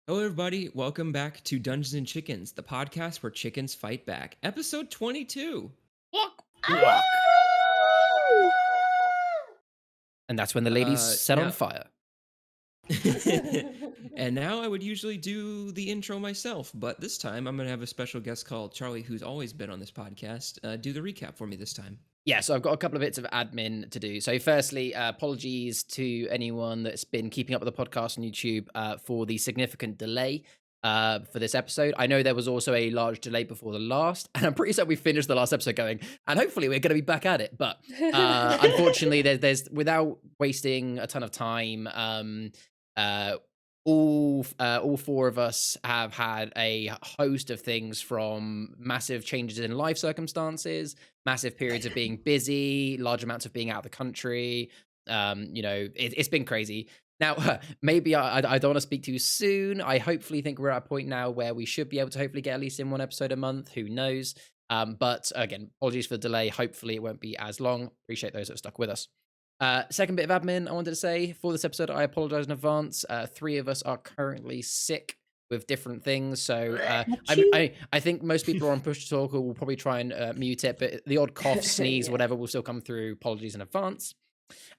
Hello, everybody. Welcome back to Dungeons and Chickens, the podcast where chickens fight back. Episode 22. Walk, Ah! walk. And that's when the ladies set on Now, fire. and now I would usually do the intro myself, but this time I'm going to have a special guest called Charlie, who's always been on this podcast, do the recap for me this time. Yeah, so I've got a couple of bits of admin to do. So firstly, apologies to anyone that's been keeping up with the podcast on YouTube for the significant delay for this episode. I know there was also a large delay before the last, and I'm pretty certain we finished the last episode going, and hopefully we're going to be back at it. But unfortunately, there's without wasting a ton of time, all four of us have had a host of things, from massive changes in life circumstances, massive periods of being busy, large amounts of being out of the country. It's been crazy. Now, maybe I don't want to speak too soon. I hopefully think we're at a point now where we should be able to hopefully get at least in one episode a month. Who knows? But again, apologies for the delay. Hopefully it won't be as long. Appreciate those that have stuck with us. Second bit of admin I wanted to say for this episode, I apologize in advance. Three of us are currently sick with different things, so I think most people on Push to Talk will probably try and mute it, but the odd cough, sneeze, whatever will still come through. Apologies in advance.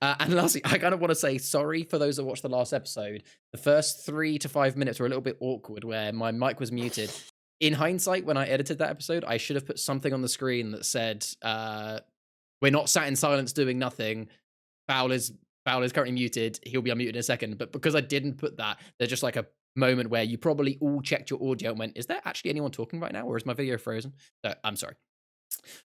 And lastly, I kind of want to say sorry for those that watched the last episode. The first 3 to 5 minutes were a little bit awkward where my mic was muted. In hindsight, when I edited that episode, I should have put something on the screen that said, we're not sat in silence doing nothing. Fowl is currently muted. He'll be unmuted in a second. But because I didn't put that, there's just like a moment where you probably all checked your audio and went, is there actually anyone talking right now? Or is my video frozen? So I'm sorry.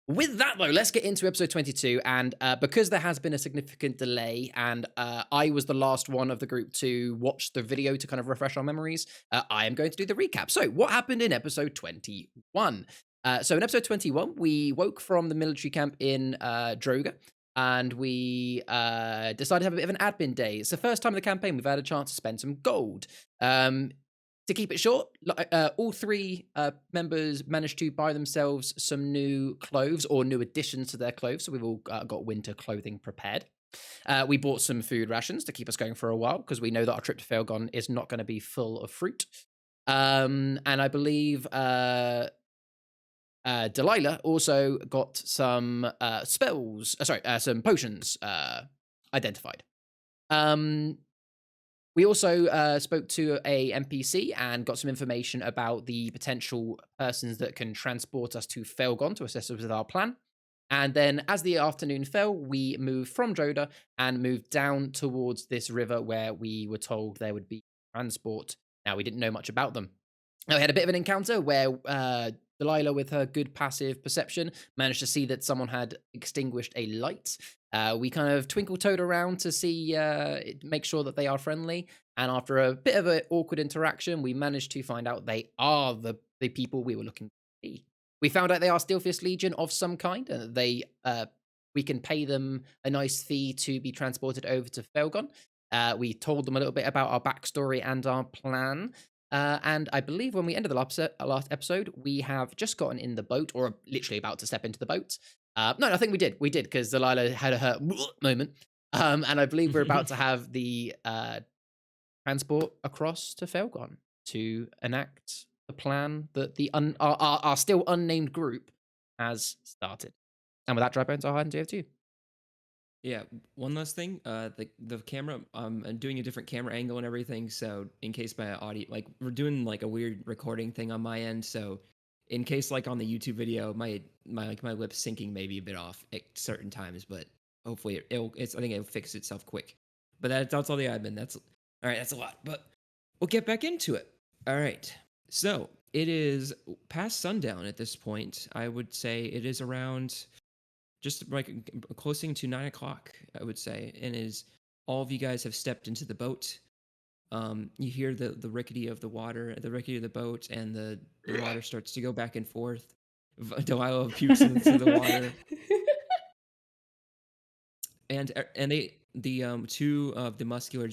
With that, though, let's get into episode 22. And because there has been a significant delay, and I was the last one of the group to watch the video to kind of refresh our memories, I am going to do the recap. So what happened in episode 21? So in episode 21, we woke from the military camp in Droga, and we decided to have a bit of an admin day. It's the first time in the campaign we've had a chance to spend some gold. To keep it short, all three members managed to buy themselves some new clothes, or new additions to their clothes, so we've all got winter clothing prepared. We bought some food rations to keep us going for a while, because we know that our trip to Failgon is not going to be full of fruit. And I believe Delilah also got some some potions identified. We also spoke to a NPC and got some information about the potential persons that can transport us to Failgon to assist us with our plan. And then as the afternoon fell, we moved from Droda and moved down towards this river where we were told there would be transport. Now, we didn't know much about them. Now, we had a bit of an encounter where Delilah, with her good passive perception, managed to see that someone had extinguished a light. We kind of twinkle-toed around to see, make sure that they are friendly. And after a bit of an awkward interaction, we managed to find out they are the people we were looking to see. We found out they are Steelfist Legion of some kind, and we can pay them a nice fee to be transported over to Failgon. We told them a little bit about our backstory and our plan. And I believe when we ended the last episode, we have just gotten in the boat, or literally about to step into the boat. No, I think we did, because Delilah had her moment. And I believe we're about to have the transport across to Failgon to enact the plan that our still unnamed group has started. And with that, Dry Bones, I'll hand it over to you. Yeah, one last thing. The camera, I'm doing a different camera angle and everything, so in case my audio, like, we're doing like a weird recording thing on my end, so in case, like, on the YouTube video, my lip syncing may be a bit off at certain times, but hopefully I think it'll fix itself quick. But that's all the admin. That's all right. That's a lot, but we'll get back into it. All right. So it is past sundown at this point. I would say it is around just like closing to 9 o'clock, I would say, and all of you guys have stepped into the boat. You hear the rickety of the water, the rickety of the boat, and the water starts to go back and forth. Delilah pukes into the water, and the two of the muscular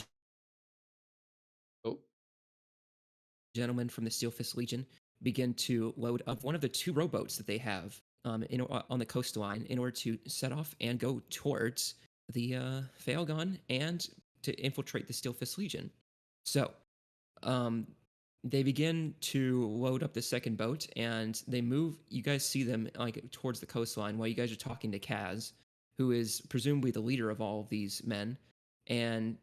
gentlemen from the Steelfist Legion begin to load up one of the two rowboats that they have on the coastline in order to set off and go towards the Failgon and to infiltrate the Steelfist Legion. So, they begin to load up the second boat, and they move. You guys see them like towards the coastline while you guys are talking to Kaz, who is presumably the leader of all of these men. And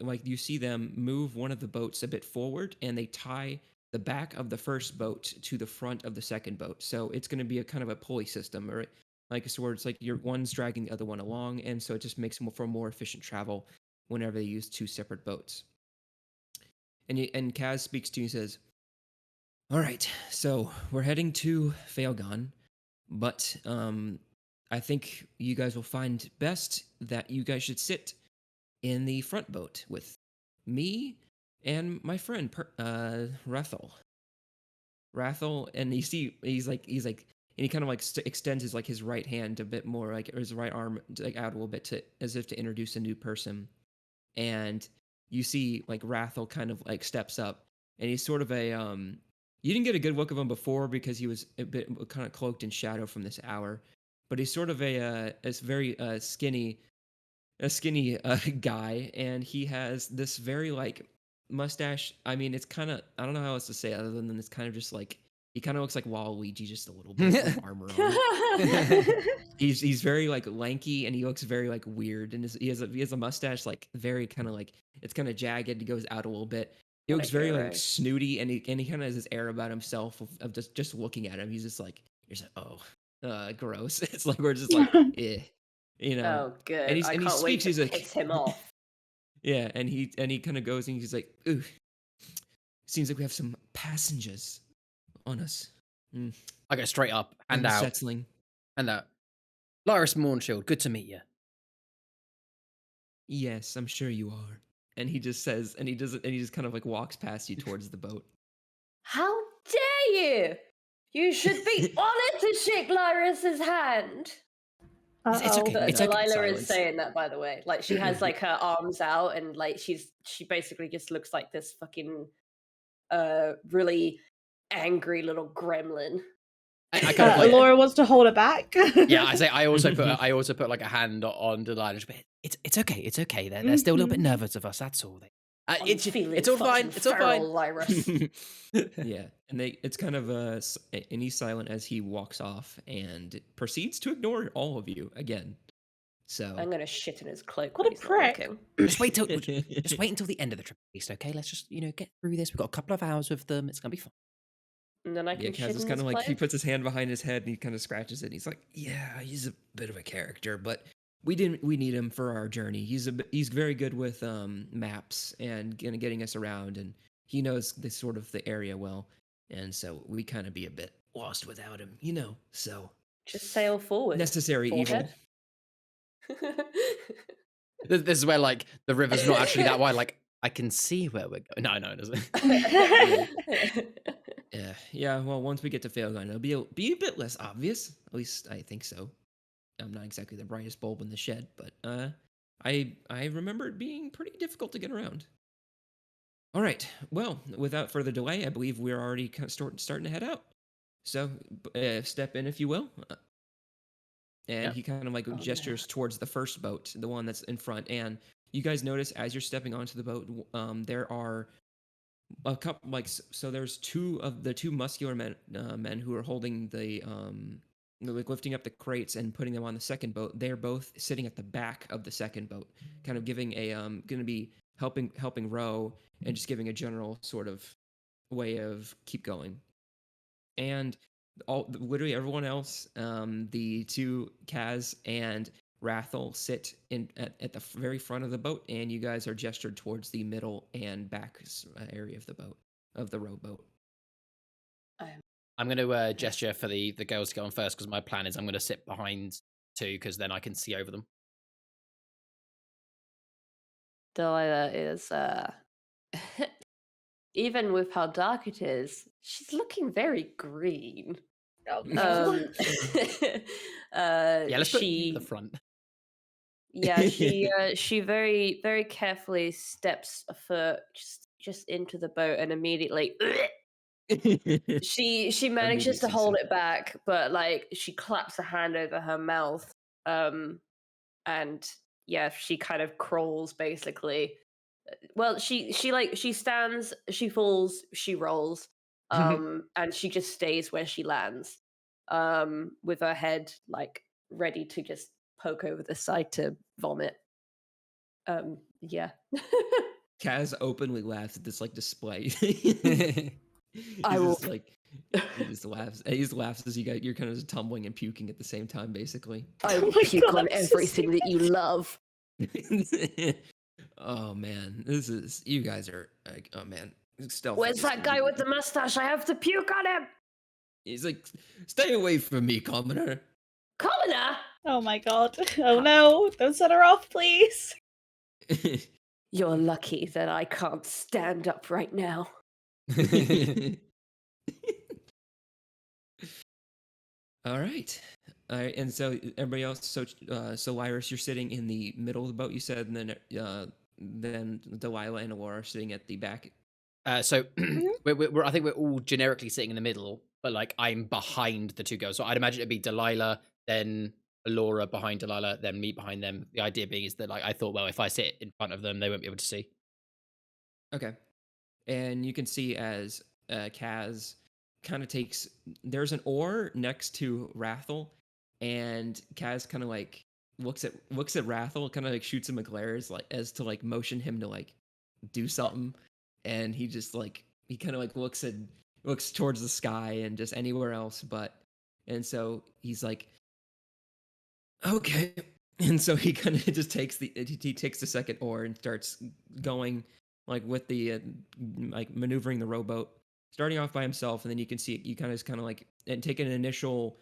like you see them move one of the boats a bit forward, and they tie the back of the first boat to the front of the second boat. So it's going to be a kind of a pulley system, or like so where it's like one's dragging the other one along, and so it just makes for more efficient travel whenever they use two separate boats. And Kaz speaks to you and says, "All right, so we're heading to Failgon, but I think you guys will find best that you guys should sit in the front boat with me and my friend Rathel. Rathel, and you see and he kind of like extends his right hand a bit more, like or his right arm like out a little bit to as if to introduce a new person, and you see like Rathel kind of like steps up, and he's sort of a you didn't get a good look of him before because he was a bit kind of cloaked in shadow from this hour, but he's sort of a very skinny guy, and he has this very like mustache. I mean, it's kind of I don't know how else to say it other than it's kind of just like he kind of looks like Waluigi just a little bit with armor on. He's very like lanky, and he looks very like weird, and he has a mustache like very kind of like it's kind of jagged. It goes out a little bit. He What a looks very like hero. snooty, and he kind of has this air about himself of just looking at him. He's just like you're just like gross. It's like we're just like eh, you know. Oh, good. I And he can't wait speaks. to He's like piss him off. yeah, and he kind of goes and he's like, ooh, seems like we have some passengers on us. Mm, I go straight up, unsettling. hand out. Lyris Mornshield, good to meet you. Yes, I'm sure you are. And he just says, and he just kind of like walks past you towards the boat. How dare you! You should be honored to shake Lyris's hand. It's okay. It's okay. Delilah Silence. is saying that, by the way. Like she has like her arms out, and like she basically just looks like this fucking really angry little gremlin. I kind of like, Laura wants to hold her back. yeah, I also put like a hand on Delilah. It's okay. It's okay. They're still a little bit nervous of us. That's all. It's all fine. It's all fine. Lyris. Yeah, and it's kind of and he's silent as he walks off and proceeds to ignore all of you again. So I'm gonna shit in his cloak. What when a he's not prick. looking. Just wait until the end of the trip, at least. Okay, let's just get through this. We've got a couple of hours with them. It's gonna be fun. And then I yeah, can shit Kaz is in kind his of like he cloak. puts his hand behind his head and he kind of scratches it. And he's like, "Yeah, he's a bit of a character, but we need him for our journey. He's very good with maps and getting us around, and he knows the area well, and so we kind of be a bit lost without him, So Just sail forward. necessary evil." Forehead. This is where like the river's not actually that wide. Like I can see where we're going. No, it doesn't. Yeah. Well, once we get to Failgun, it'll be a bit less obvious. At least I think so. I'm not exactly the brightest bulb in the shed, but I remember it being pretty difficult to get around. All right. Well, without further delay, I believe we're already kind of starting to head out. So step in, if you will. And he kind of like gestures towards the first boat, the one that's in front. And you guys notice as you're stepping onto the boat, there are a couple so there's two muscular men who are holding the like lifting up the crates and putting them on the second boat. They're both sitting at the back of the second boat, kind of giving a going to be helping row and just giving a general sort of way of keep going. And literally everyone else, the two Kaz and Rathel sit at the very front of the boat, and you guys are gestured towards the middle and back area of the rowboat. I'm going to gesture for the girls to go on first because my plan is I'm going to sit behind two because then I can see over them. Delilah is even with how dark it is, she's looking very green. Yeah, let's put you in the front. Yeah, she very, very carefully steps a foot just into the boat and immediately she manages to hold it back, but like she claps a hand over her mouth, and yeah, she kind of crawls basically Well, she stands, she falls, she rolls, and she just stays where she lands, with her head like ready to just poke over the side to vomit. Yeah. Kaz openly laughs at this like display. I He's will. just like he just laughs. He just laughs as you're kind of just tumbling and puking at the same time, basically. I Oh will my puke God, on I'm so everything that you love. Oh man, this is you guys are like, oh man, stealth. Where's that guy with the mustache? I have to puke on him. He's like, stay away from me, commoner. Commoner, Oh my God. Oh no, don't set her off, please. you're lucky that I can't stand up right now. All right. All right, and so everybody else. So Lyris, you're sitting in the middle of the boat. You said, and then Delilah and Alora are sitting at the back. So I think we're all generically sitting in the middle, but like I'm behind the two girls. So I'd imagine it'd be Delilah, then Alora behind Delilah, then me behind them. The idea being is that like I thought, well, if I sit in front of them, they won't be able to see. Okay. And you can see as Kaz kind of takes. There's an oar next to Rathel, and Kaz kind of like looks at Rathel, kind of like shoots him a glare as to like motion him to like do something, and he just like he kind of like looks towards the sky and just anywhere else but, and so he's like, okay, and so he kind of just takes the second oar and starts going like with the like maneuvering the rowboat, starting off by himself, and then you can see you kind of like and take an initial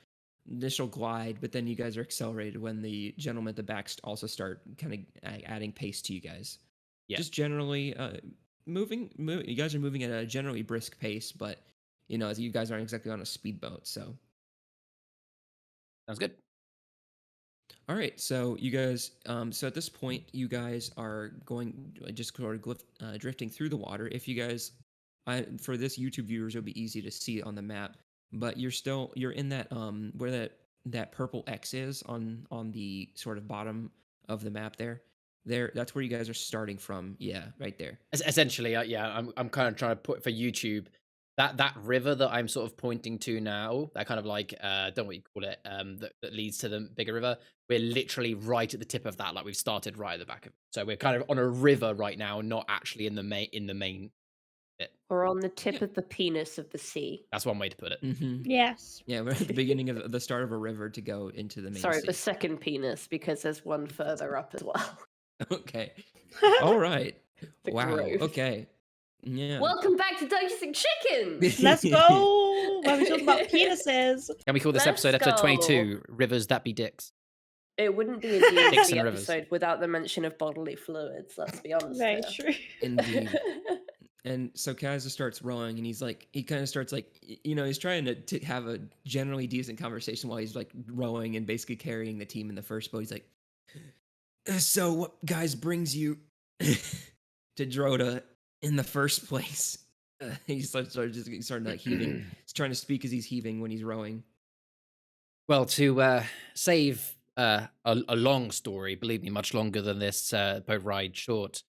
glide, but then you guys are accelerated when the gentlemen at the back also start kind of adding pace to you guys. Yeah. Just generally moving. You guys are moving at a generally brisk pace, but you know, as you guys aren't exactly on a speedboat, so. Sounds good. All right, so you guys, so at this point, you guys are going just sort of drifting through the water. If you guys, for this YouTube viewers, it'll be easy to see it on the map, but you're in that where that purple X is on the sort of bottom of the map there. That's where you guys are starting from. Yeah, right there. Essentially, yeah, I'm kind of trying to put for YouTube that river that I'm sort of pointing to now, that kind of like don't know what you call it, that leads to the bigger river. We're literally right at the tip of that, like we've started right at the back of it. So we're kind of on a river right now, not actually in the main bit. Or on the tip of the penis of the sea. That's one way to put it. Mm-hmm. Yes. Yeah, we're at the beginning of the start of a river to go into the main Sorry, sea. the second penis, because there's one further up as well. Okay. All right. The Wow. growth. Okay. Yeah. Welcome back to Dicing Chickens! Let's go. When we talk about penises. Can we call this Let's episode go. 22, Rivers That Be Dicks? It wouldn't be a Dicks D&D and rivers. episode without the mention of bodily fluids, let's be honest. Very there. true. Indeed. And so Kaz starts rowing, and he kind of starts like, you know, he's trying to have a generally decent conversation while he's like rowing and basically carrying the team in the first boat. He's like, so what guys brings you to Drota in the first place? He started like heaving. He's trying to speak as he's heaving when he's rowing. Well, to save a long story, believe me, much longer than this boat ride short,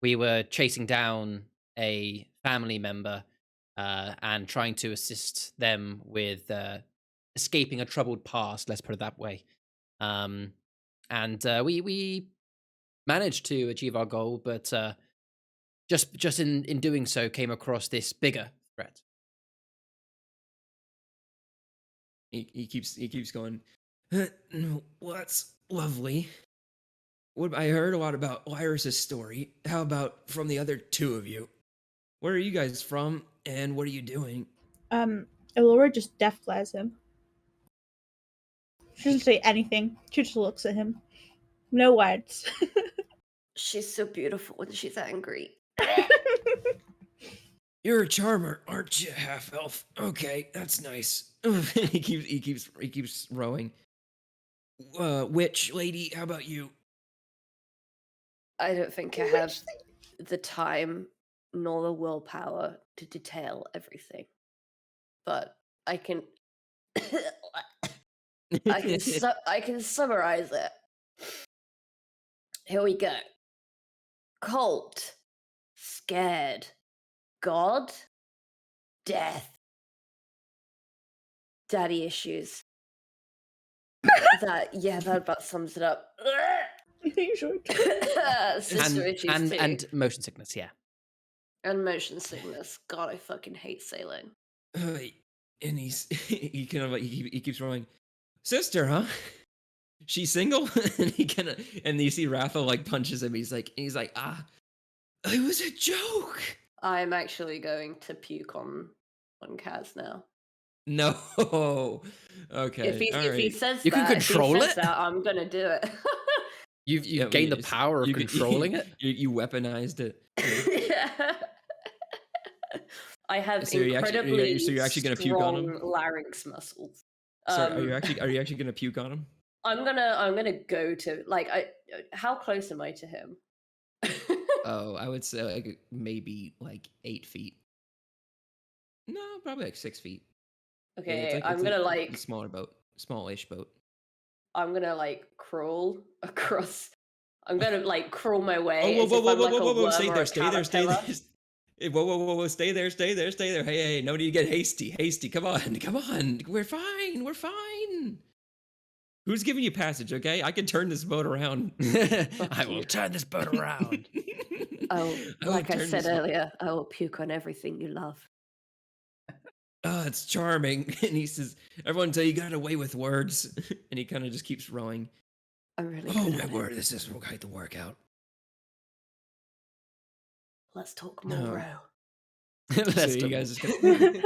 we were chasing down a family member and trying to assist them with escaping a troubled past, let's put it that way. And we managed to achieve our goal, but just in doing so, came across this bigger threat. He keeps going. Well, that's lovely. I heard a lot about Lyris's story. How about from the other two of you? Where are you guys from, and what are you doing? Elora just death glares him. She doesn't say anything. She just looks at him. No words. She's so beautiful when she's angry. You're a charmer, aren't you, half elf? Okay, that's nice. he keeps rowing. Witch lady, how about you? I don't think I have the time nor the willpower to detail everything. But I can I can summarize it. Here we go. cult, scared, God, death, daddy issues. That about sums it up. I think so. Sister issues too. And motion sickness, yeah. And motion sickness. God, I fucking hate sailing. And he kind of like he keeps rolling, sister, huh? She's single, and he kind of and you see Rathel like punches him. He's like it was a joke. I'm actually going to puke on Kaz now. No, okay, If he says You can control it? that, I'm gonna do it. You've gained the power of controlling it. You weaponized it. Yeah. I have So you're incredibly so you're actually gonna puke on him? larynx muscles. So are you actually gonna puke on him? I'm gonna go to like how close am I to him? Oh, I would say like maybe like 8 feet. No, probably like 6 feet. Okay, It's I'm gonna a smaller boat, smallish boat. I'm gonna like crawl across. I'm gonna like crawl my way. Oh, as if I'm like a worm stay or there, a stay there, stay caterpillar. there. Whoa, stay there, stay there, stay there. Hey, no need to get hasty. Come on. We're fine. Who's giving you passage, okay? I can turn this boat around. I will turn this boat around. Oh, like I said earlier, I will puke on everything you love. Oh, it's charming. And he says, everyone tell you got away with words. And he kind of just keeps rowing. I'm really Oh, good my at word, it. this is quite the workout. Let's talk more, No. bro. So you guys just gonna...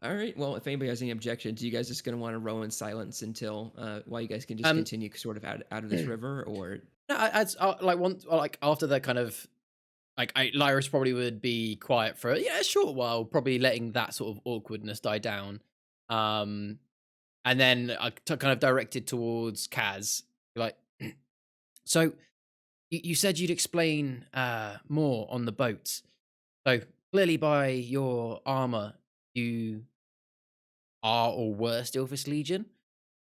All right. Well, if anybody has any objections, you guys just gonna want to row in silence until while you guys can just continue sort of out of this river, or no, like after the kind of like Lyris probably would be quiet for a short while, probably letting that sort of awkwardness die down, and then kind of directed towards Kaz, like, so you said you'd explain more on the boat. So clearly, by your armor, you are or were Steelfist Legion.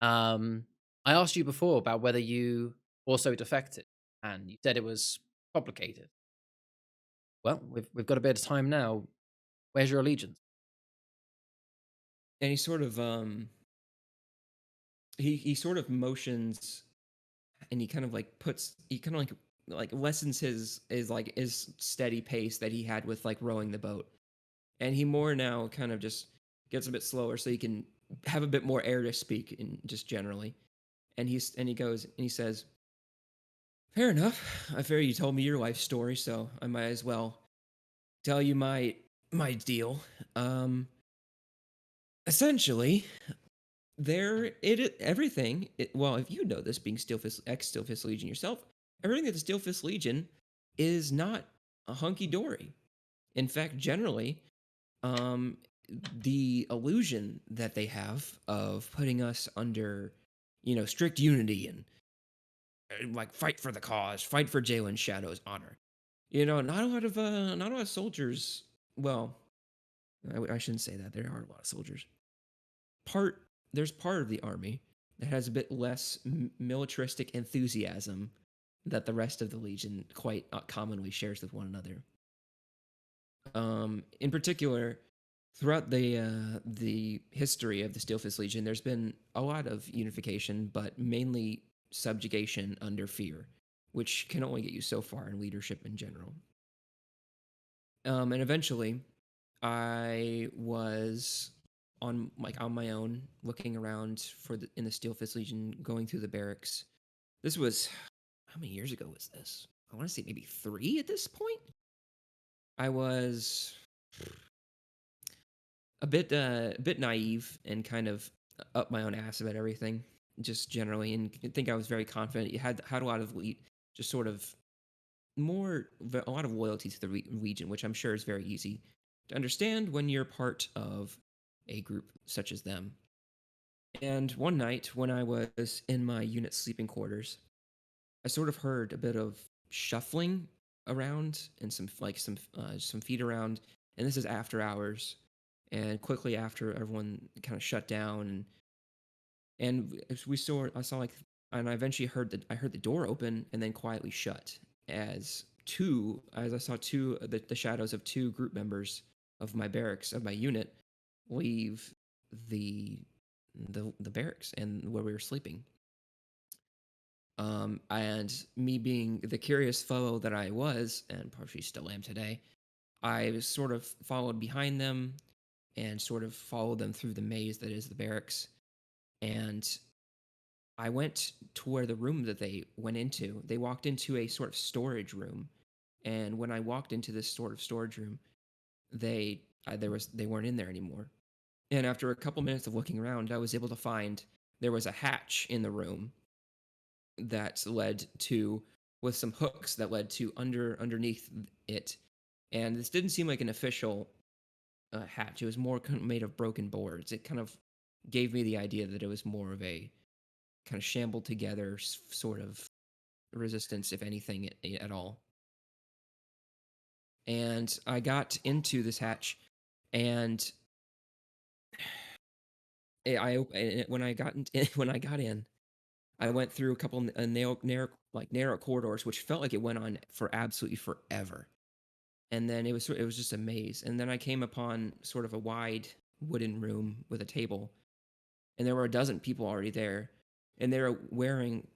I asked you before about whether you also defected, and you said it was complicated. Well, we've got a bit of time now. Where's your allegiance? and he sort of he sort of motions, and he kind of like lessens his steady pace that he had with like rowing the boat, and he more now kind of just gets a bit slower so he can have a bit more air to speak in just generally, and he says, fair enough. I fear you told me your life story, so I might as well tell you my deal. Essentially, everything. Well, if you know this, being ex Steelfist Legion yourself, everything that the Steelfist Legion is not a hunky dory. In fact, generally, the illusion that they have of putting us under, strict unity and like fight for the cause, fight for Jalen's Shadow's honor. Not a lot of soldiers. Well, I shouldn't say that. There are a lot of soldiers. There's part of the army that has a bit less militaristic enthusiasm that the rest of the Legion quite commonly shares with one another. In particular, throughout the history of the Steelfist Legion, there's been a lot of unification, but mainly subjugation under fear, which can only get you so far in leadership in general. And eventually, I was on my own, looking around in the Steelfist Legion, going through the barracks. This was, how many years ago was this? I want to say maybe 3 at this point. I was a bit naive and kind of up my own ass about everything, just generally, and I think I was very confident. You had a lot of just sort of a lot of loyalty to the Legion, which I'm sure is very easy to understand when you're part of a group such as them. And one night when I was in my unit sleeping quarters, I sort of heard a bit of shuffling around and some feet around, and this is after hours, and quickly after everyone kind of shut down, and I eventually heard the door open and then quietly shut as as I saw the shadows of two group members of my barracks, of my unit, leave the the barracks and where we were sleeping. And me being the curious fellow that I was, and partially still am today, I sort of followed behind them and sort of followed them through the maze that is the barracks. And I went to where the room that they went into. They walked into a sort of storage room, and when I walked into this sort of storage room, they weren't in there anymore. And after a couple minutes of looking around, I was able to find there was a hatch in the room that led to, with some hooks that led to underneath it. And this didn't seem like an official hatch. It was more made of broken boards. It kind of gave me the idea that it was more of a kind of shambled together sort of resistance, if anything, at all. And I got into this hatch, and when I got in, I went through a couple narrow corridors, which felt like it went on for absolutely forever. And then it was just a maze. And then I came upon sort of a wide wooden room with a table, and there were a dozen people already there, and they were wearing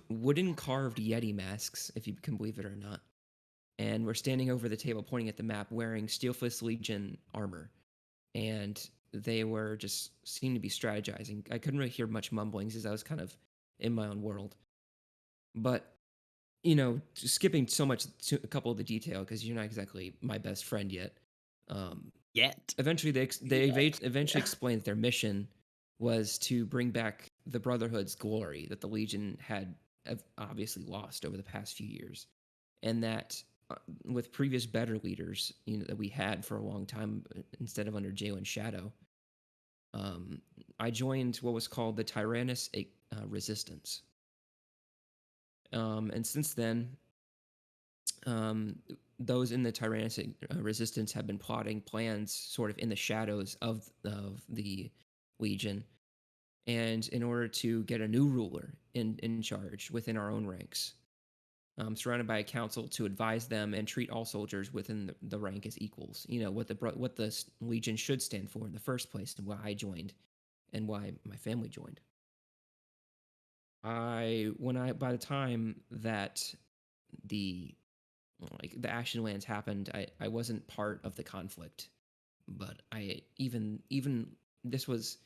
wooden carved Yeti masks, if you can believe it or not. And we're standing over the table, pointing at the map, wearing Steel Fist Legion armor, and they were just seemed to be strategizing. I couldn't really hear much mumblings as I was kind of in my own world, but just skipping so much to a couple of the detail because you're not exactly my best friend yet. Yet. Eventually, eventually explained that their mission was to bring back the Brotherhood's glory that the Legion had obviously lost over the past few years, and that with previous better leaders, that we had for a long time, instead of under Jalen's shadow, I joined what was called the Tyrannus Resistance. And since then, those in the Tyrannus Resistance have been plotting plans sort of in the shadows of the Legion, and in order to get a new ruler in charge within our own ranks, surrounded by a council to advise them and treat all soldiers within the rank as equals. What the Legion should stand for in the first place, and why I joined, and why my family joined. By the time that the Ashenlands happened, I wasn't part of the conflict, but even this was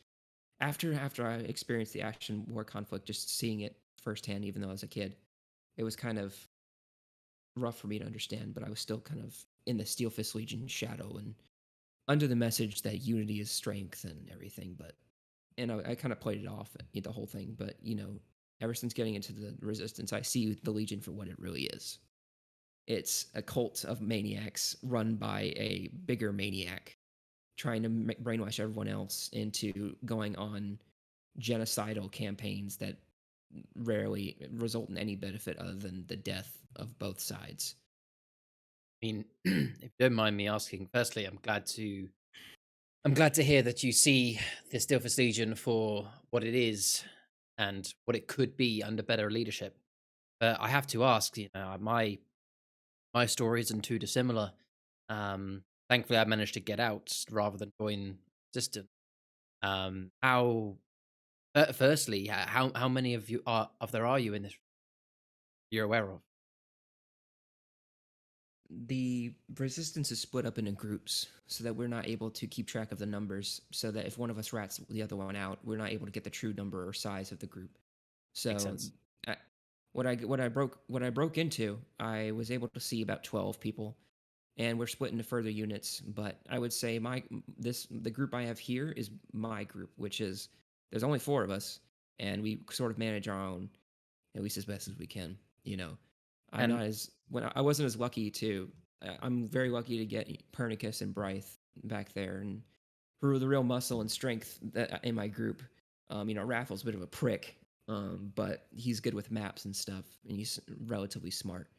after I experienced the Ashen War conflict, just seeing it firsthand, even though I was a kid, it was kind of rough for me to understand, but I was still kind of in the Steel Fist Legion shadow and under the message that unity is strength and everything. And I kind of played it off, the whole thing. But ever since getting into the Resistance, I see the Legion for what it really is. It's a cult of maniacs run by a bigger maniac, trying to brainwash everyone else into going on genocidal campaigns that rarely result in any benefit other than the death of both sides. I mean, if you don't mind me asking, firstly, I'm glad to hear that you see the Steel Fist Legion for what it is and what it could be under better leadership. But I have to ask, my story isn't too dissimilar. Thankfully, I managed to get out rather than join Resistance. Firstly, how many of there are you in this you're aware of? The Resistance is split up into groups so that we're not able to keep track of the numbers, so that if one of us rats the other one out, we're not able to get the true number or size of the group. So Makes sense. what I broke into, I was able to see about 12 people, and we're split into further units. But I would say the group I have here is my group, which is there's only 4 of us, and we sort of manage our own, at least as best as we can. I'm And not as I wasn't as lucky to. I'm very lucky to get Pernicus and Brythe back there, and who are the real muscle and strength that in my group. Raffle's a bit of a prick, but he's good with maps and stuff, and he's relatively smart.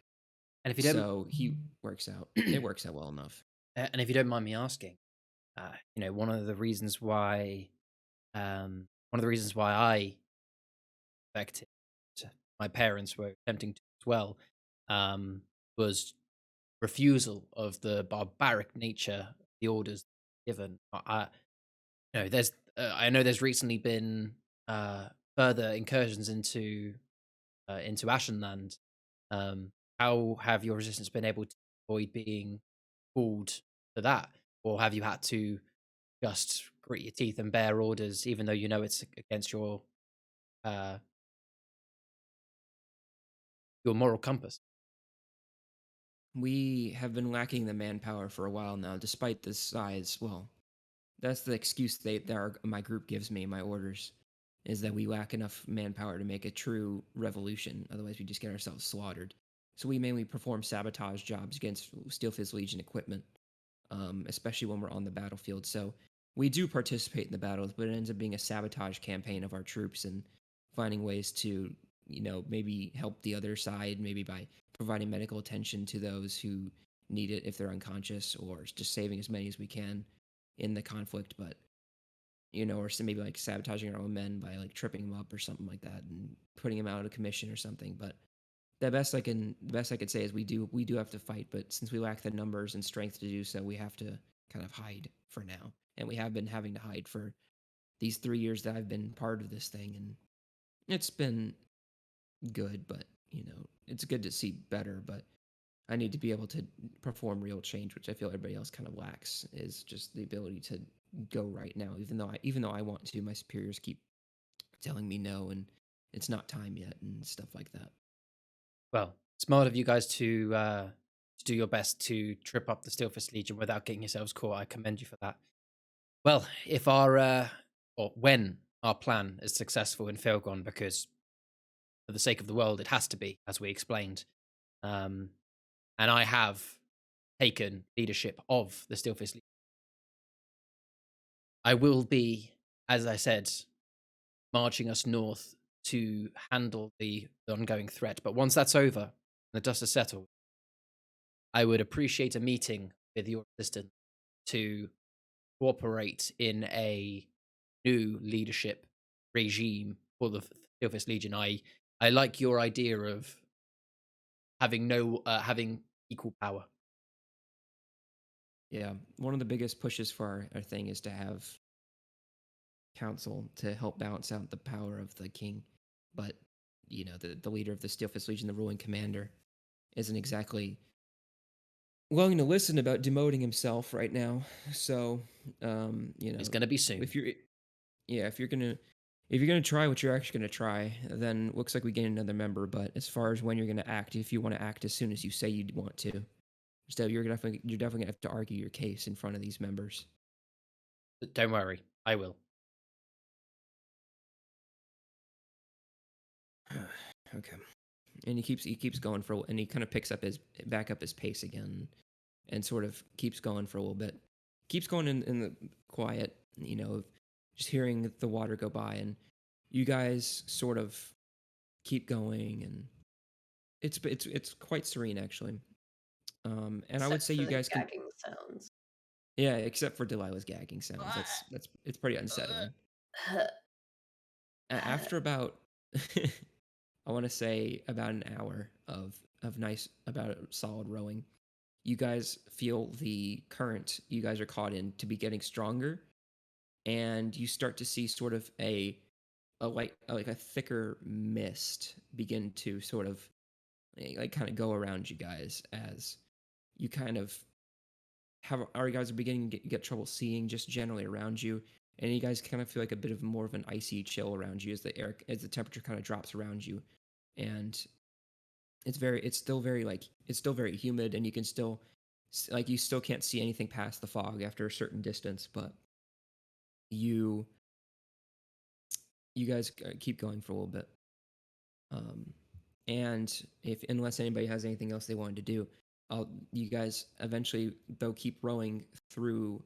and if you don't So he works out. It works out well enough. and if you don't mind me asking, one of the reasons why I affected my parents were attempting to as well. was refusal of the barbaric nature of the orders given. There's I know there's recently been further incursions into Ashenland. How have your resistance been able to avoid being called to that, or have you had to just grit your teeth and bear orders, even though you know it's against uh, your moral compass? We have been lacking the manpower for a while now, despite the size. Well, that's the excuse my group gives me, my orders, is that we lack enough manpower to make a true revolution. Otherwise, we just get ourselves slaughtered. So we mainly perform sabotage jobs against Steelfist Legion equipment, especially when we're on the battlefield. So we do participate in the battles, but it ends up being a sabotage campaign of our troops and finding ways to, maybe help the other side, maybe by providing medical attention to those who need it if they're unconscious, or just saving as many as we can in the conflict. But or maybe like sabotaging our own men by like tripping them up or something like that and putting them out of commission or something. But the best I could say is we do have to fight, but since we lack the numbers and strength to do so, we have to kind of hide for now. And we have been having to hide for these 3 years that I've been part of this thing, and it's been good, but it's good to see better. But I need to be able to perform real change, which I feel everybody else kind of lacks, is just the ability to go right now. Even though I want to, my superiors keep telling me no, and it's not time yet, and stuff like that. Well, smart of you guys to do your best to trip up the Steelfist Legion without getting yourselves caught. I commend you for that. Well, if our or when our plan is successful in Philgon, because for the sake of the world, it has to be, as we explained. And I have taken leadership of the Steelfist Legion. I will be, as I said, marching us north to handle the ongoing threat. But once that's over and the dust has settled, I would appreciate a meeting with your assistant to cooperate in a new leadership regime for the Steelfist Legion. I like your idea of having equal power. Yeah, one of the biggest pushes for our thing is to have council to help balance out the power of the king. But the leader of the Steelfist Legion, the ruling commander, isn't exactly willing to listen about demoting himself right now. So It's going to be soon. if you're gonna try what you're actually gonna try, then looks like we gain another member. But as far as when you're gonna act, if you want to act as soon as you say you'd want to, so you're definitely gonna have to argue your case in front of these members. Don't worry, I will. Okay. And he keeps going and he kind of picks up his pace again, and sort of keeps going for a little bit. Keeps going in the quiet, just hearing the water go by, and you guys sort of keep going, and it's quite serene actually. And I would Except say for you the guys can, gagging sounds. yeah, except for Delilah's gagging sounds. That's it's pretty unsettling. After about I want to say about an hour of nice about solid rowing, you guys feel the current you guys are caught in to be getting stronger, and you start to see sort of like a thicker mist begin to sort of like kind of go around you guys, as you kind of have our guys are beginning to get trouble seeing just generally around you, and you guys kind of feel like a bit of more of an icy chill around you as the temperature kind of drops around you, and it's still very humid, and you can still like you still can't see anything past the fog after a certain distance. But you you guys keep going for a little bit, and if unless anybody has anything else they wanted to do, you guys eventually they'll keep rowing through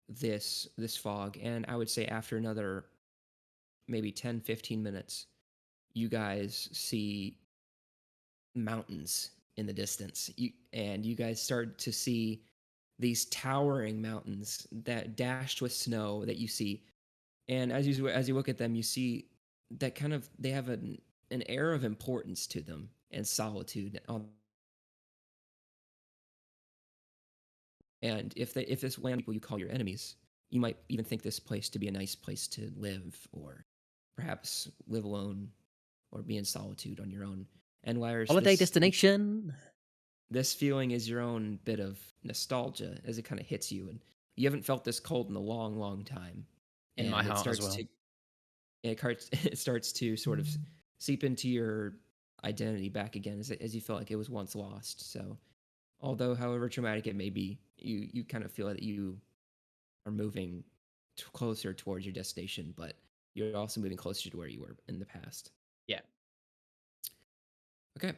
this fog, and I would say after another maybe 10-15 minutes, you guys see mountains in the distance. You guys start to see these towering mountains that dashed with snow that you see, and as you look at them, you see that kind of they have an air of importance to them and solitude on And if this land people you call your enemies, you might even think this place to be a nice place to live, or perhaps live alone, or be in solitude on your own. And whereas Holiday destination. this feeling is your own bit of nostalgia as it kind of hits you, and you haven't felt this cold in a long, long time. In my heart as well. It starts to sort of seep into your identity back again as you felt like it was once lost. So, although however traumatic it may be, you kind of feel that you are moving closer towards your destination, but you're also moving closer to where you were in the past. Yeah. Okay.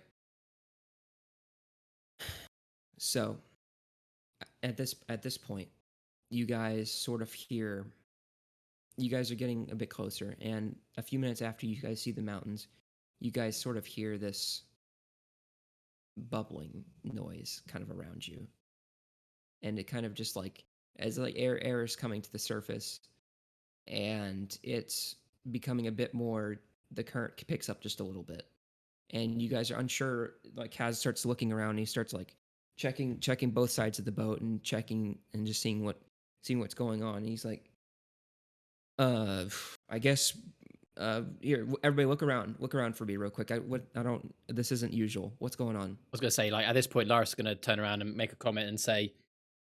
So, at this point, you guys sort of hear. You guys are getting a bit closer, and a few minutes after you guys see the mountains, you guys sort of hear this bubbling noise kind of around you, and it kind of just like as like air is coming to the surface, and it's becoming a bit more. The current picks up just a little bit, and you guys are unsure. Like Kaz starts looking around, and he starts like checking both sides of the boat and checking and just seeing what's going on. And he's like, I guess here, everybody look around for me real quick. This isn't usual. What's going on? I was going to say, like, at this point, Lara's going to turn around and make a comment and say,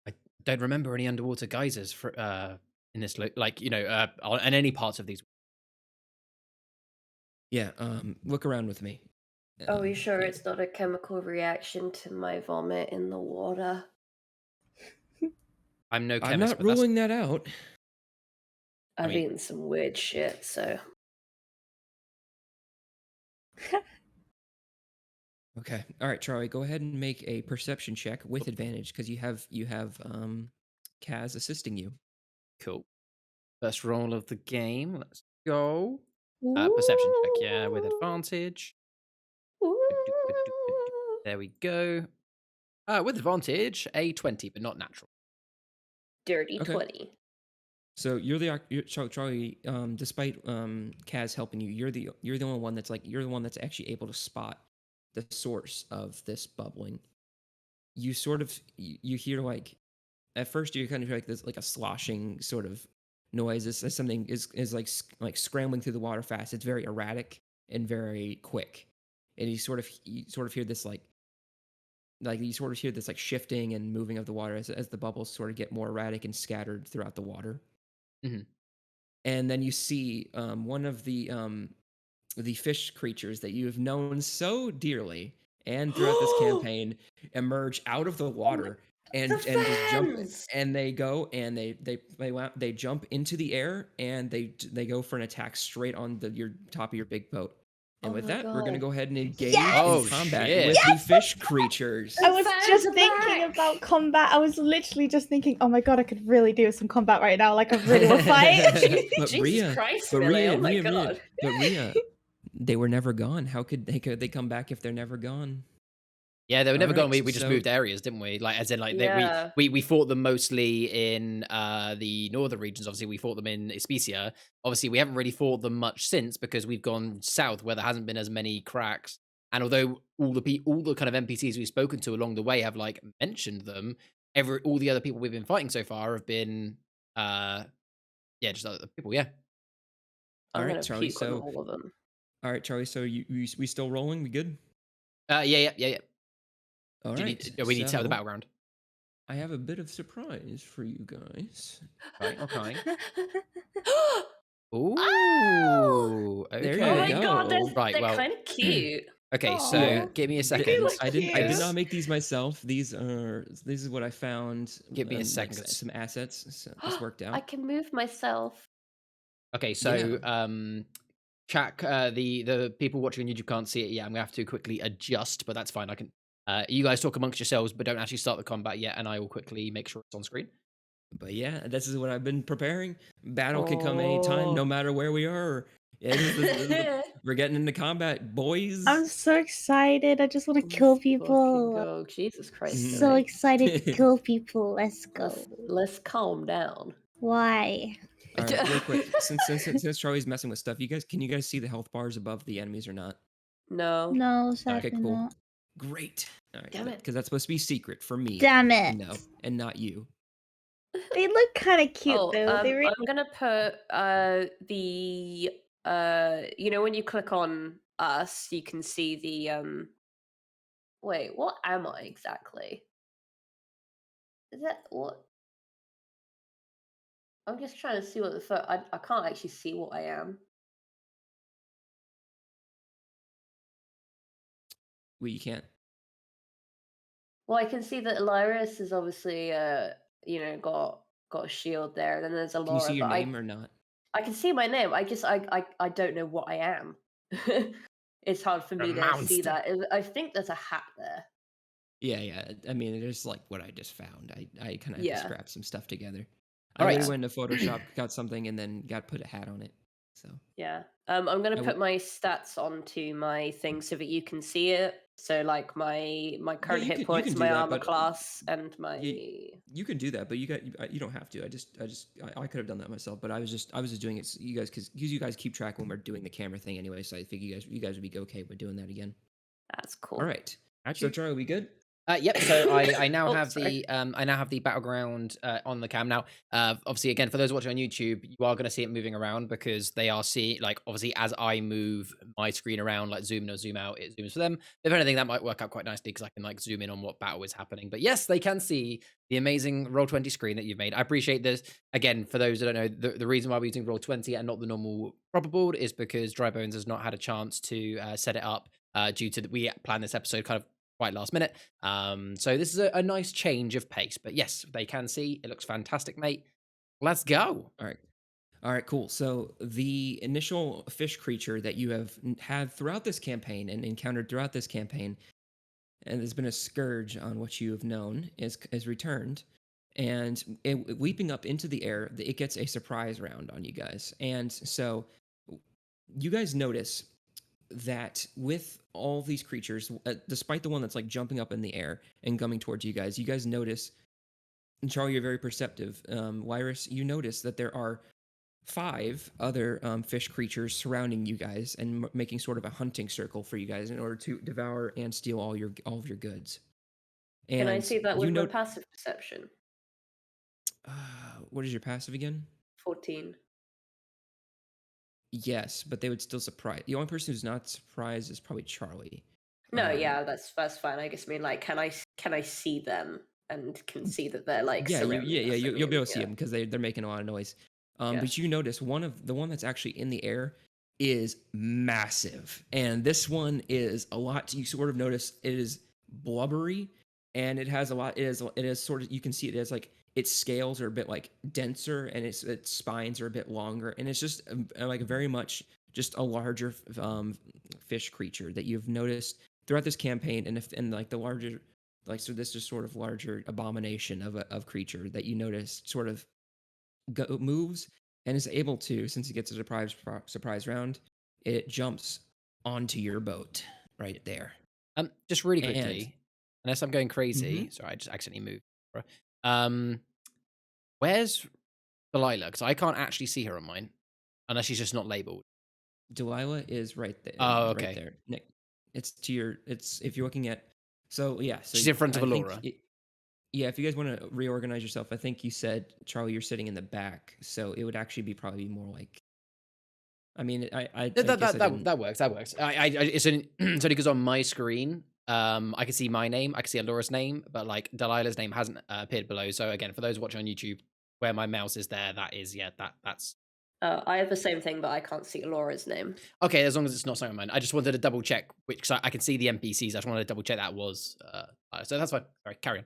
I don't remember any underwater geysers for, in this, like, in any parts of these. Yeah, look around with me. Are we sure yeah. it's not a chemical reaction to my vomit in the water? I'm no chemist, I'm not but that's ruling that out. I've eaten some weird shit, so. Okay. All right, Charlie, go ahead and make a perception check with advantage because you have Kaz assisting you. cool. First roll of the game. Let's go. Perception check, yeah, with advantage. There we go. With advantage, a 20, but not natural. Dirty Okay. 20. So Charlie. Despite Kaz helping you, you're the only one that's actually able to spot the source of this bubbling. You sort of you hear like at first you kind of hear like this like a sloshing sort of noise as something is like scrambling through the water fast. It's very erratic and very quick, and you sort of hear this like you sort of hear this like shifting and moving of the water as the bubbles sort of get more erratic and scattered throughout the water. Mm-hmm. And then you see one of the fish creatures that you have known so dearly and throughout this campaign emerge out of the water and just jump, and they go and they jump into the air and they go for an attack straight on your top of your big boat. And with that, we're gonna go ahead and engage in combat with the fish creatures. I was just thinking about combat. I was literally just thinking, oh my god, I could really do some combat right now. Like a real fight. But Jesus Christ, Millie, oh my god. But Rhea, they were never gone. How could they come back if they're never gone? Yeah, they were never gone. Alright, We just so- moved areas, didn't we? Like, as in, like, Yeah. we fought them mostly in the northern regions. Obviously, we fought them in Especia. Obviously, we haven't really fought them much since because we've gone south where there hasn't been as many cracks. And although all the kind of NPCs we've spoken to along the way have like mentioned them, all the other people we've been fighting so far have been, just other people. Yeah. I'm Alright, gonna Charlie, puke on all of them. All right, Charlie. So we still rolling? We good? Yeah. All Do right. we need to have the so battleground. I have a bit of surprise for you guys. Okay. Oh Ooh. Okay. There you my go. god, they're, Right, they're well- kind of cute. Okay, so Aw. give me a They second. look I did cute. not make these myself. This is what I found. Give me a like, second. some assets. So this worked out. I can move myself. Okay, so Chak, the people watching on YouTube can't see it yet. I'm gonna have to quickly adjust, but that's fine. I can. You guys talk amongst yourselves, but don't actually start the combat yet, and I will quickly make sure it's on screen. But yeah, this is what I've been preparing. Battle can come anytime, no matter where we are. Yeah, we're getting into combat, boys. I'm so excited. I just want to kill people. Go. Jesus Christ. So Millie. excited to kill people. Let's go. Let's calm down. Why? All right, real quick, since Charlie's messing with stuff, can you guys see the health bars above the enemies or not? No. No, sadly Okay, cool. not. Great. All right, Damn it. because that's supposed to be secret for me. Damn it. No, and not you. They look kind of cute Oh, though. They really I'm gonna put the you know when you click on us, you can see the wait, what am I exactly? Is that what? I'm just trying to see what the I can't actually see what I am. Well, you can't. Well, I can see that Illyris is obviously you know, got a shield there, and then there's Can you see Alora, your but name or not? I can see my name. I don't know what I am. It's hard for A me to see monster. that. I think there's a hat there. Yeah. I mean, it is like what I just found. I kind of have to Yeah. scrap some stuff together. I All right. literally went into Photoshop, got something, and then put a hat on it. So Yeah. I'm gonna I put would. my stats onto my thing so that you can see it. So like my Yeah, current hit you can points, do my that, armor but class, and you my you can do that, but you don't have to. I could have done that myself, but I was just doing it so you guys because you guys keep track when we're doing the camera thing anyway. So I think you guys would be okay with doing that again. that's cool. All right. So Actually, Charlie, we good? Yep. So I now Oh, have sorry. the battleground on the cam now. Obviously, again, for those watching on YouTube, you are going to see it moving around because they are seeing, like, obviously as I move my screen around, like zoom in or zoom out, it zooms for them. If anything, that might work out quite nicely because I can like zoom in on what battle is happening. But yes, they can see the amazing Roll20 screen that you've made. I appreciate this. Again, for those that don't know, the reason why we're using Roll20 and not the normal proper board is because Drybones has not had a chance to set it up due to we planned this episode kind of quite last minute. So this is a nice change of pace. But yes, they can see. It looks fantastic, mate. Let's go. All right. All right, cool. So the initial fish creature that you have had throughout this campaign and encountered throughout this campaign, and has been a scourge on what you have known, is returned, and leaping up into the air, it gets a surprise round on you guys, and so you guys notice that with all these creatures, despite the one that's like jumping up in the air and coming towards you guys notice, and Charlie, you're very perceptive. Wyrus, you notice that there are 5 other fish creatures surrounding you guys and making sort of a hunting circle for you guys in order to devour and steal all of your goods. Can I And see that you with my know, passive perception? what is your passive again? 14. Yes, but they would still surprise. The only person who's not surprised is probably Charlie. No, yeah, that's fine. I guess I mean like can I see them and can see that they're like Yeah, surrounding us, I you'll be mean, able to see yeah. them because they're making a lot of noise. Yeah. But you notice the one that's actually in the air is massive, and this one is a lot. You sort of notice it is blubbery, and it has a lot. It is sort of, you can see it as like its scales are a bit like denser, and its spines are a bit longer, and it's just like very much just a larger fish creature that you've noticed throughout this campaign, and like the larger, like, so this is sort of larger abomination of creature that you notice sort of moves and is able to, since it gets a surprise round, it jumps onto your boat right there. Just really And quickly, unless I'm going crazy. Sorry, I just accidentally moved. Where's Delilah? Because I can't actually see her on mine unless she's just not labeled. Delilah is right there. Oh, Right okay. there. Nick, it's to your. It's if you're looking at. So yeah. So She's in front of I think Alora. yeah, if you guys want to reorganize yourself, I think you said, Charlie, you're sitting in the back, so it would actually be probably more like. I mean, I guess That works. That works. It's only because on my screen, I can see my name, I can see Alora's name, but like Delilah's name hasn't appeared below. So again, for those watching on YouTube, where my mouse is there, that is that's I have the same thing, but I can't see Laura's name. okay. As long as it's not something mine, I just wanted to double check which, cause I can see the NPCs. I just wanted to double check that was. So that's fine. All right, carry on.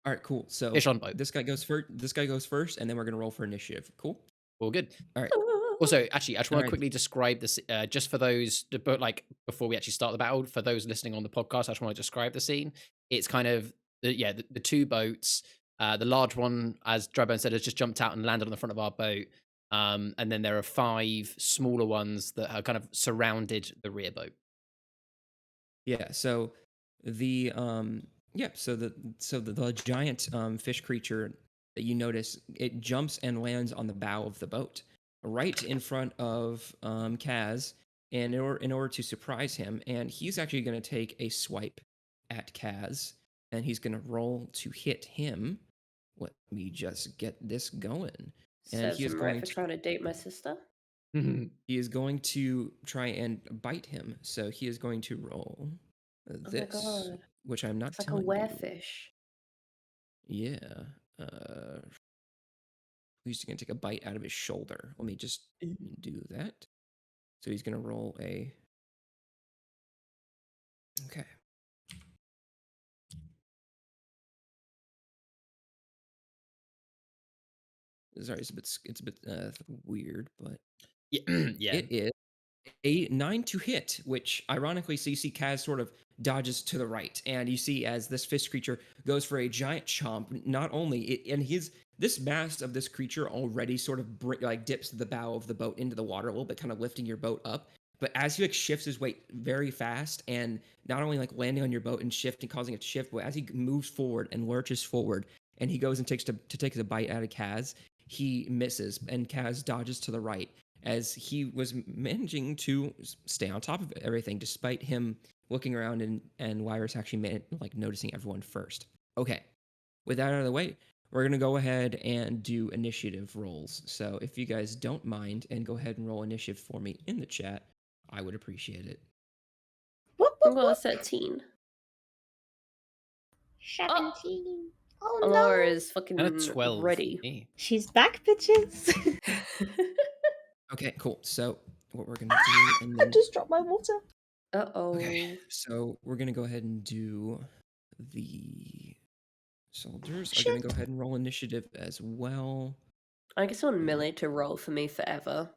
All right, cool. So Fish on boat. this guy goes first, and then we're gonna roll for initiative. Cool. All good. All right. Also, actually, I just want to Alright. quickly describe this, just for those, but like before we actually start the battle, for those listening on the podcast, I just want to describe the scene. It's kind of the 2 boats. The large one, as Drybone said, has just jumped out and landed on the front of our boat. And then there are 5 smaller ones that have kind of surrounded the rear boat. Yeah. So the the giant fish creature that you notice, it jumps and lands on the bow of the boat, right in front of Kaz, and in order to surprise him, and he's actually going to take a swipe at Kaz, and he's going to roll to hit him. Let me just get this going. And Serves he is him right going for to trying to date my sister. he is going to try and bite him. So he is going to roll Oh my this, god. which I'm not It's like a telling you. werefish. Yeah. He's going to take a bite out of his shoulder. Let me just do that. So he's going to roll a. Okay. Sorry, it's a bit weird, but Yeah. it is a 9 to hit, which ironically, so you see Kaz sort of dodges to the right, and you see as this fish creature goes for a giant chomp. Not only and this mass of this creature already sort of dips the bow of the boat into the water a little bit, kind of lifting your boat up. But as he like shifts his weight very fast, and not only like landing on your boat and shifting, causing it to shift, but as he moves forward and lurches forward, and he goes and takes to take the bite out of Kaz, he misses, and Kaz dodges to the right as he was managing to stay on top of everything despite him looking around and Wyrus actually noticing everyone first. Okay, with that out of the way, we're going to go ahead and do initiative rolls. So if you guys don't mind and go ahead and roll initiative for me in the chat, I would appreciate it. Whoop, I'm whoop, going whoop. 13. 17. Oh Laura no. is fucking And a 12. ready. She's back, bitches. Okay, cool. So what we're going to do, and I then just dropped my water. Uh-oh. okay, so we're going to go ahead and do the soldiers are going to Shit. go ahead and roll initiative as well. I just want Millie to roll for me forever.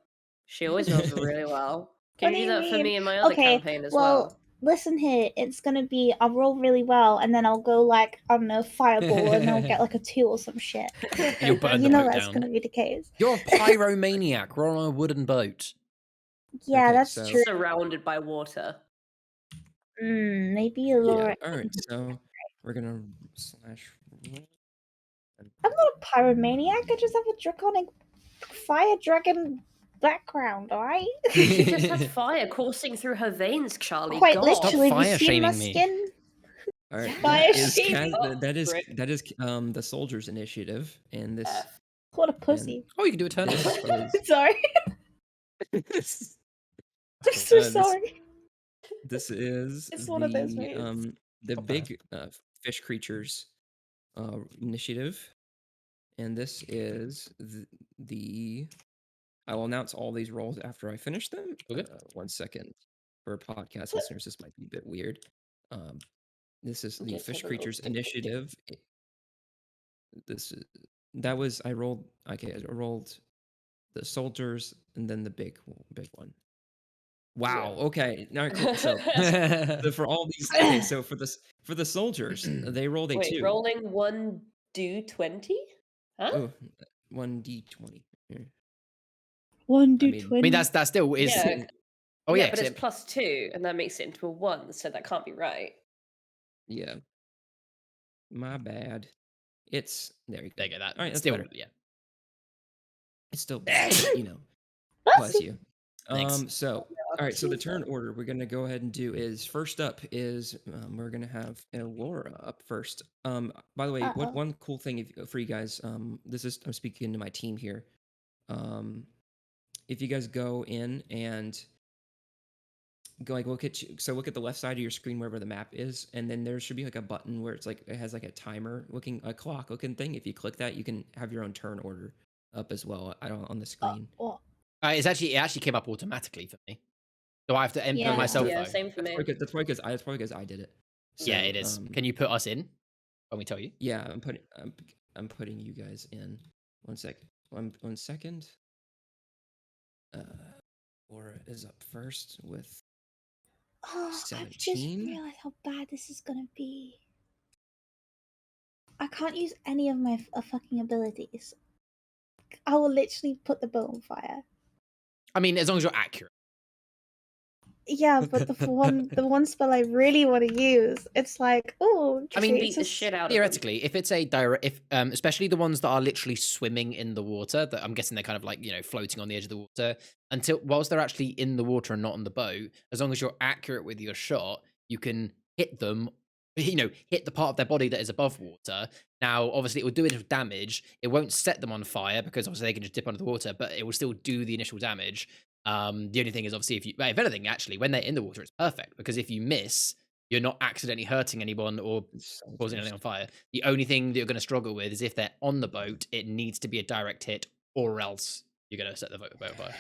She always rolls really well. Can What you do do you that for mean? me in my other Okay, campaign as well, well? listen here. It's gonna be I'll roll really well, and then I'll go like I don't know fireball, and I'll get like a 2 or some shit. You'll burn You the know boat that's down. gonna be the case. You're a pyromaniac. We're on a wooden boat. Yeah, Okay, that's so- true. Surrounded by water. Maybe a little. Yeah, all right. So we're gonna slash. I'm not a pyromaniac. I just have a draconic fire dragon background. All right. She just had fire coursing through her veins, Charlie. Quite God. literally. Have you fire seen my shaming me. skin? All right, Fire that is shaming. that is Frick. the soldiers' initiative, and this. F. What a pussy. Oh, you can do a turn. This is Sorry. I'm so this- sorry. this is It's one of those moods. the Not bad. big fish creatures initiative, and this is the. I will announce all these rolls after I finish them. Okay. 1 second. For podcast listeners, this might be a bit weird. This is the Just fish have a little creatures tick, tick, tick. initiative. That was I rolled. Okay, I rolled the soldiers and then the big one. Wow. Yeah. Okay. Now cool. So for all these, okay. So for the soldiers, they rolled a Wait, 2. rolling 1 do 20? Huh? Oh, 1d20. 1 do I mean- 20. I mean, that's still is. Yeah. Oh yeah, yeah, but 'cause it's plus 2, and that makes it into a 1, so that can't be right. Yeah. My bad. It's there you go. there you go. That All right, that's still better. yeah. It's still bad, but, you know. Bless Bless you. you. Thanks. So all right, so the turn order we're gonna go ahead and do is first up is we're gonna have Laura up first. By the way, Uh-oh. one cool thing for you guys, this is I'm speaking to my team here. If you guys go in and go look at the left side of your screen wherever the map is, and then there should be like a button where it's like it has like a timer a clock looking thing. If you click that, you can have your own turn order up as well. I don't on the screen. What? It actually came up automatically for me. So I have to input Yeah. myself Yeah, though. same for me. That's probably because I did it. Yeah, So, it is. Can you put us in when we tell you? Yeah, I'm putting you guys in. 1 sec. 1 second. Laura is up first with. Oh, I've just 17? realized how bad this is gonna be. I can't use any of my fucking abilities. I will literally put the boat on fire. I mean, as long as you're accurate. Yeah, but the one spell I really want to use, it's like, oh, I mean, Beat the shit out of them. Theoretically, if it's a direct, especially the ones that are literally swimming in the water, that I'm guessing they're kind of like floating on the edge of the water whilst they're actually in the water and not on the boat. As long as you're accurate with your shot, you can hit them hit the part of their body that is above water. Now, obviously, it will do initial damage. It won't set them on fire because obviously they can just dip under the water, but it will still do the initial damage. The only thing is obviously if anything, actually, when they're in the water, it's perfect because if you miss, you're not accidentally hurting anyone or causing anything on fire. The only thing that you're going to struggle with is if they're on the boat, it needs to be a direct hit, or else you're going to set the boat on fire.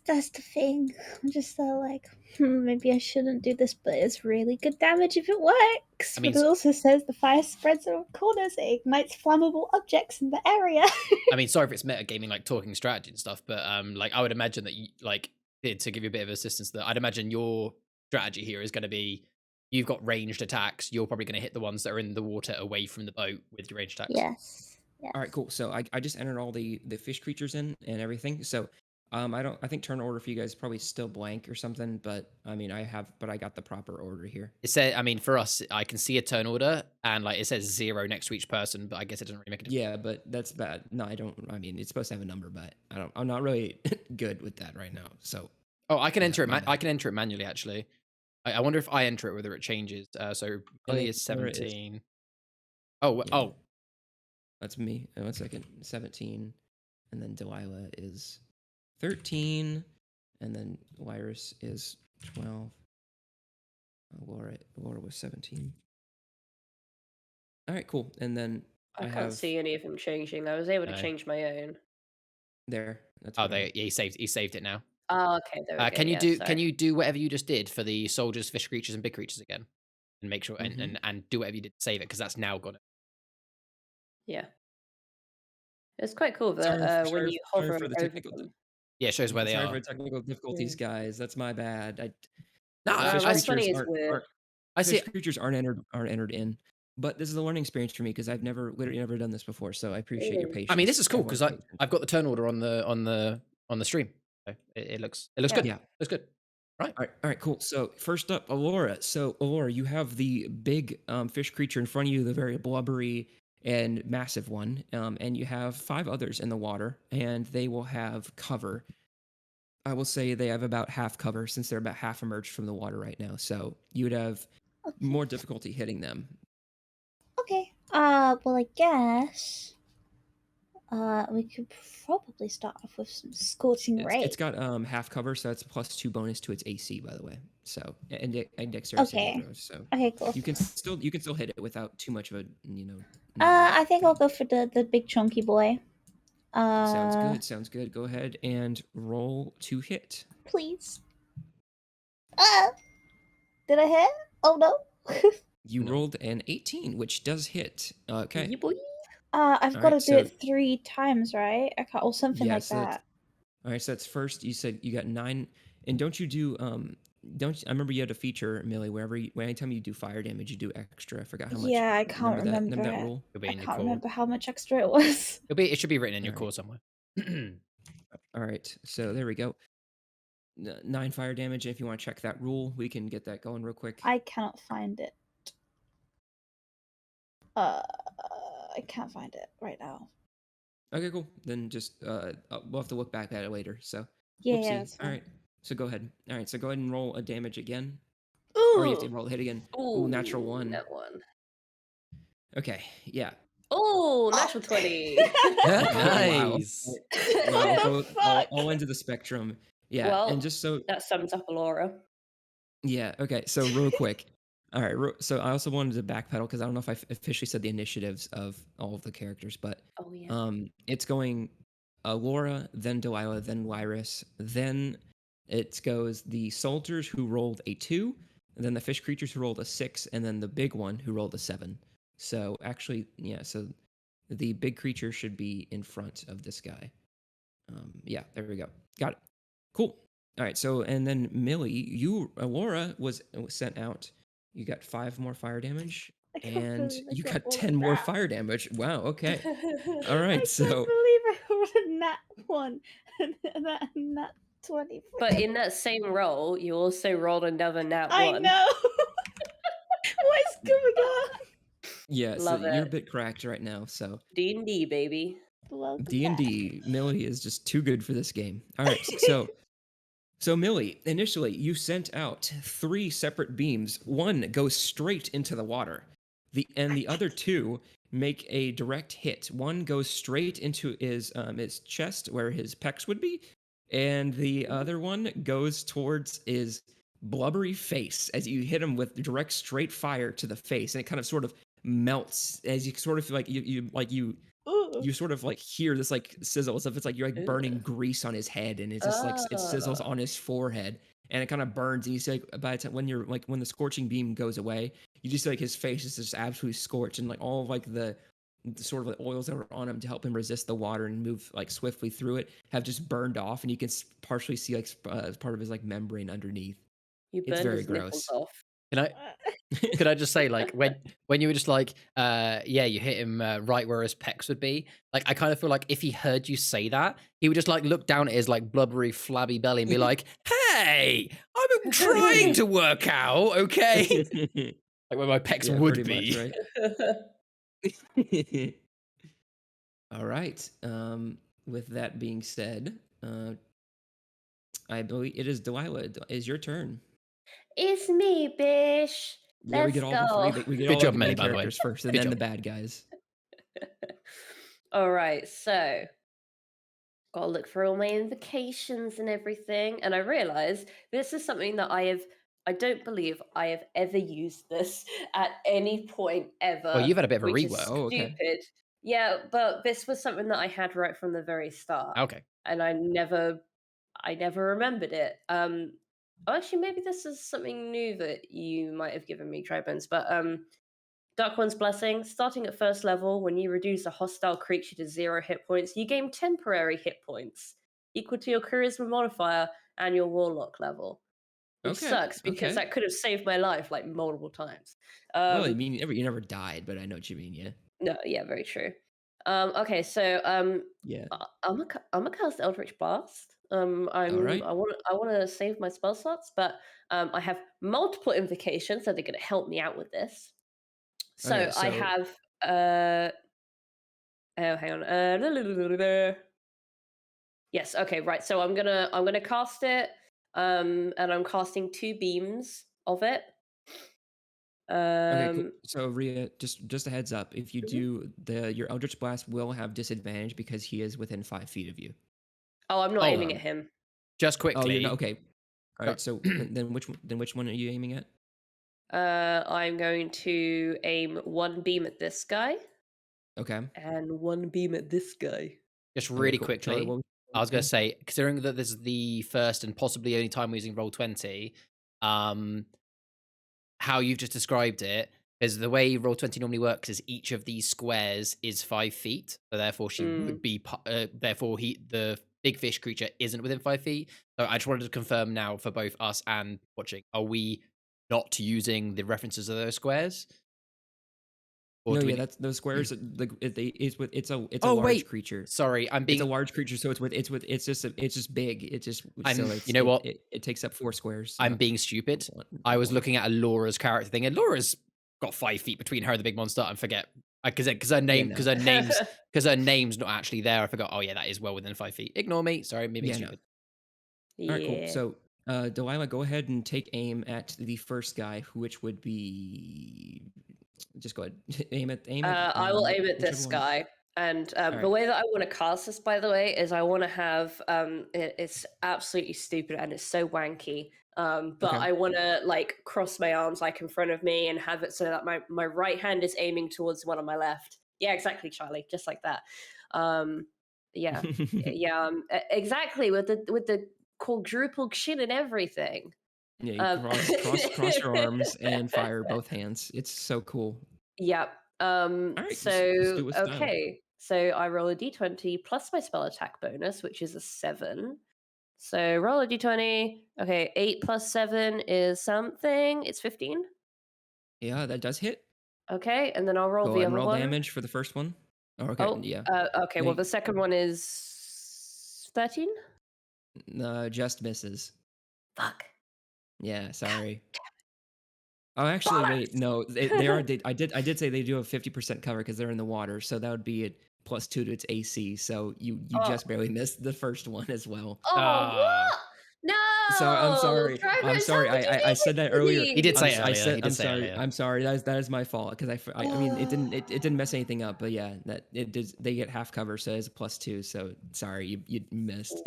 That's the thing. I'm just like, maybe I shouldn't do this, but it's really good damage if it works. I mean, but it also says the fire spreads around corners, it ignites flammable objects in the area. I mean, sorry if it's metagaming, like talking strategy and stuff, but like I would imagine that to give you a bit of assistance, that I'd imagine your strategy here is going to be you've got ranged attacks. You're probably going to hit the ones that are in the water away from the boat with your ranged attacks. Yes. All right, cool. So I just entered all the fish creatures in and everything. So I think turn order for you guys is probably still blank or something, but I mean I got the proper order here. It said, I mean, for us, I can see a turn order and like it says 0 next to each person, but I guess it doesn't really make a difference. Yeah, but that's bad. No, I don't. I mean, it's supposed to have a number, but I'm not really good with that right now. So. Oh, I can Yeah, enter it. my I bad. can enter it manually. Actually, I wonder if I enter it whether it changes. So Billy is there it is. 17. Oh, Yeah. oh, That's me. 1 second. 17, and then Delilah is 13, and then Lyris is 12. Laura was 17. All right, cool. And then I can't have see any of them changing. I was able to No. change my own. there. That's oh, what I- he saved it now. Oh, okay. There we go. Can you yeah, do? sorry. Can you do whatever you just did for the soldiers, fish creatures, and big creatures again, and make sure and do whatever you did to save it because that's now got it. Yeah. It's quite cool that when you hover for the over technical. them. Yeah, it shows where they Sorry are. for technical difficulties, guys. That's my bad. No, Fish What's funny creatures is weird. I see. Fish creatures aren't entered in, but this is a learning experience for me because I've literally never done this before. So I appreciate your patience. I mean, this is cool because Everyone's I've got the turn order on the stream. So it looks good. Yeah. Looks good. Right. All right, cool. So first up, Alora. So Alora, you have the big fish creature in front of you, the very blubbery and massive one, and you have 5 others in the water, and they will have cover. I will say they have about half cover since they're about half emerged from the water right now. So you would have more difficulty hitting them. Okay. Well, I guess we could probably start off with some scorching ray. It's got half cover, so that's +2 bonus to its AC, by the way. So and dexterity saving throws. So Okay, cool. you can still hit it without too much of a I think I'll go for the big chunky boy. Sounds good. Go ahead and roll to hit. Please. Did I hit? Oh no. You No. rolled an 18, which does hit. Okay. Yeah, boy. I've All got to right, do it 3 times, right? I can't, or something Yeah, like so that. All right, so that's first. You said you got 9, and don't you do I remember you had a feature, Millie, anytime you do fire damage, you do extra. I forgot how much. Yeah, I can't remember remember that it. rule. It'll be I in your can't core. remember how much extra it was. It should be written in your Alright. core somewhere. All right, so there we go. 9 fire damage. If you want to check that rule, we can get that going real quick. I cannot find it. I can't find it right now. Okay, cool. Then just we'll have to look back at it later. So Yeah, whoopsie. that's All fine. right. So go ahead. All right. So go ahead and roll a damage again, Ooh. or you have to roll a hit again. Ooh, natural 1. That one. Okay. Yeah. Oh, natural 20. Nice. Well, fuck? all into the spectrum. Yeah. Well, and just so that sums up Alora. yeah. Okay. So real quick. All right. So I also wanted to backpedal because I don't know if I officially said the initiatives of all of the characters, but Oh yeah. it's going Laura, then Delilah, then Lyris, then it goes the soldiers who rolled a 2, and then the fish creatures who rolled a 6, and then the big one who rolled a 7. So actually, yeah. So the big creature should be in front of this guy. Yeah. There we go. Got it. Cool. All right. So and then Millie, Laura was sent out. You got 5 more fire damage, I can't and believe I you got got all of 10 more that. fire damage. Wow. Okay. All I right. can't So believe I rolled a nat 1 and a nat 20. But in that same roll, you also rolled another nat 1. I know. What's going on? yeah. Love So you're a it. bit cracked right now. So D&D, baby. Welcome D&D, Millie is just too good for this game. All right. So Millie, initially you sent out 3 separate beams. One goes straight into the water. The other two make a direct hit. One goes straight into his chest where his pecs would be, and the other one goes towards his blubbery face as you hit him with direct straight fire to the face, and it kind of sort of melts as you sort of feel like you sort of like hear this like sizzle as if it's like you're like burning grease on his head, and it's just like it sizzles on his forehead, and it kind of burns, and you see like by the time when the scorching beam goes away, you just see like his face is just absolutely scorched, and like all of like the sort of like oils that were on him to help him resist the water and move like swiftly through it have just burned off, and you can partially see like part of his like membrane underneath. You It's burned very his nipples gross. off. Could I just say, like, when you were just like, yeah, you hit him right where his pecs would be. Like, I kind of feel like if he heard you say that, he would just like look down at his like blubbery, flabby belly and be like, "Hey, I'm trying to work out, okay?" Like where my pecs Yeah, would pretty be. much, right? All right. With that being said, I believe it is Delilah. Is your turn? It's me, bish. Yeah, we Let's get all the free. go. We get Good all job, like the May, main by the way. characters first, and Good then job. the bad guys. All right, so gotta look for all my invocations and everything, and I realize this is something that I don't believe I have ever used this at any point ever. Well, you've had a bit of a which is rework. Oh, okay. stupid. Yeah, but this was something that I had right from the very start, Okay. and I never remembered it. Actually, maybe this is something new that you might have given me, Tribans, but Dark One's Blessing, starting at first level, when you reduce a hostile creature to 0 hit points, you gain temporary hit points equal to your charisma modifier and your warlock level. Which Okay. sucks because Okay. that could have saved my life like multiple times. Well, I mean, you never died, but I know what you mean. Yeah. No, yeah, very true. Okay, so Yeah. I'm a cast Eldritch Blast. All right. I want to save my spell slots, but I have multiple invocations that are going to help me out with this. So Okay, I so- have oh, hang on. Yes, okay, right. So I'm gonna cast it, and I'm casting 2 beams of it. Okay, cool. So Rhea, just a heads up, if you Mhm. do your Eldritch Blast will have disadvantage because he is within 5 feet of you. Oh, I'm not aiming Um, at him. Just Oh, you're quickly. not okay. All right. So then which one are you aiming at? I'm going to aim 1 beam at this guy Okay. and 1 beam at this guy. Just Okay, really cool. quickly. Charlie, what was I was going you to say, considering that this is the first and possibly only time we're using Roll20, how you've just described it, is the way Roll20 normally works is each of these squares is 5 feet, so therefore she would be, therefore the big fish creature isn't within 5 feet. So I just wanted to confirm now for both us and watching, are we not using the references of those squares? Or No, do we yeah, that's those squares. It's a Oh, large wait. creature. Sorry, I'm It's being a large creature, so it's just big. It's just you know what? It takes up 4 squares. I'm being stupid. I was looking at Laura's character thing, and Laura's got 5 feet between her and the big monster. I forget because her name's not actually there. I forgot. Oh yeah, that is well within 5 feet. Ignore me. Sorry, me being Yeah, no. stupid. Yeah. All right, cool. So, Delilah, go ahead and take aim at the first guy, which would be. Just go ahead. aim at. I will aim at this whichever one. guy. And the right. way that I want to cast this, by the way, is I want to have it's absolutely stupid and it's so wanky. But Okay. I want to like cross my arms like in front of me and have it so that my right hand is aiming towards one on my left. Yeah, exactly, Charlie, just like that. Yeah, yeah, exactly with the quadruple chin and everything. Yeah, you cross your arms and fire both hands. It's so cool. Yep. All right, let's do So it with style. okay. So I roll a d20 plus my spell attack bonus, which is a 7. So roll a d20. Okay, 8 plus 7 is something. It's 15. Yeah, that does hit. Okay, and then I'll roll Go the ahead and other roll one. damage for the first one. Oh, okay, Oh, yeah. okay. Well, the second one is 13. Just misses. Fuck. Yeah, sorry. Oh, actually, wait, no. They are. I did say they do have 50% cover because they're in the water, so that would be at +2 to its AC. So you just barely missed the first one as well. Oh, what? No. I'm No, sorry. Driver, I'm it sounds sorry. like you I said that earlier. He did say it I earlier. said He did I'm say it sorry. earlier. I'm sorry. That is my fault because I mean it didn't mess anything up. But yeah, that it did. They get half cover, so it's a +2. So sorry, you missed.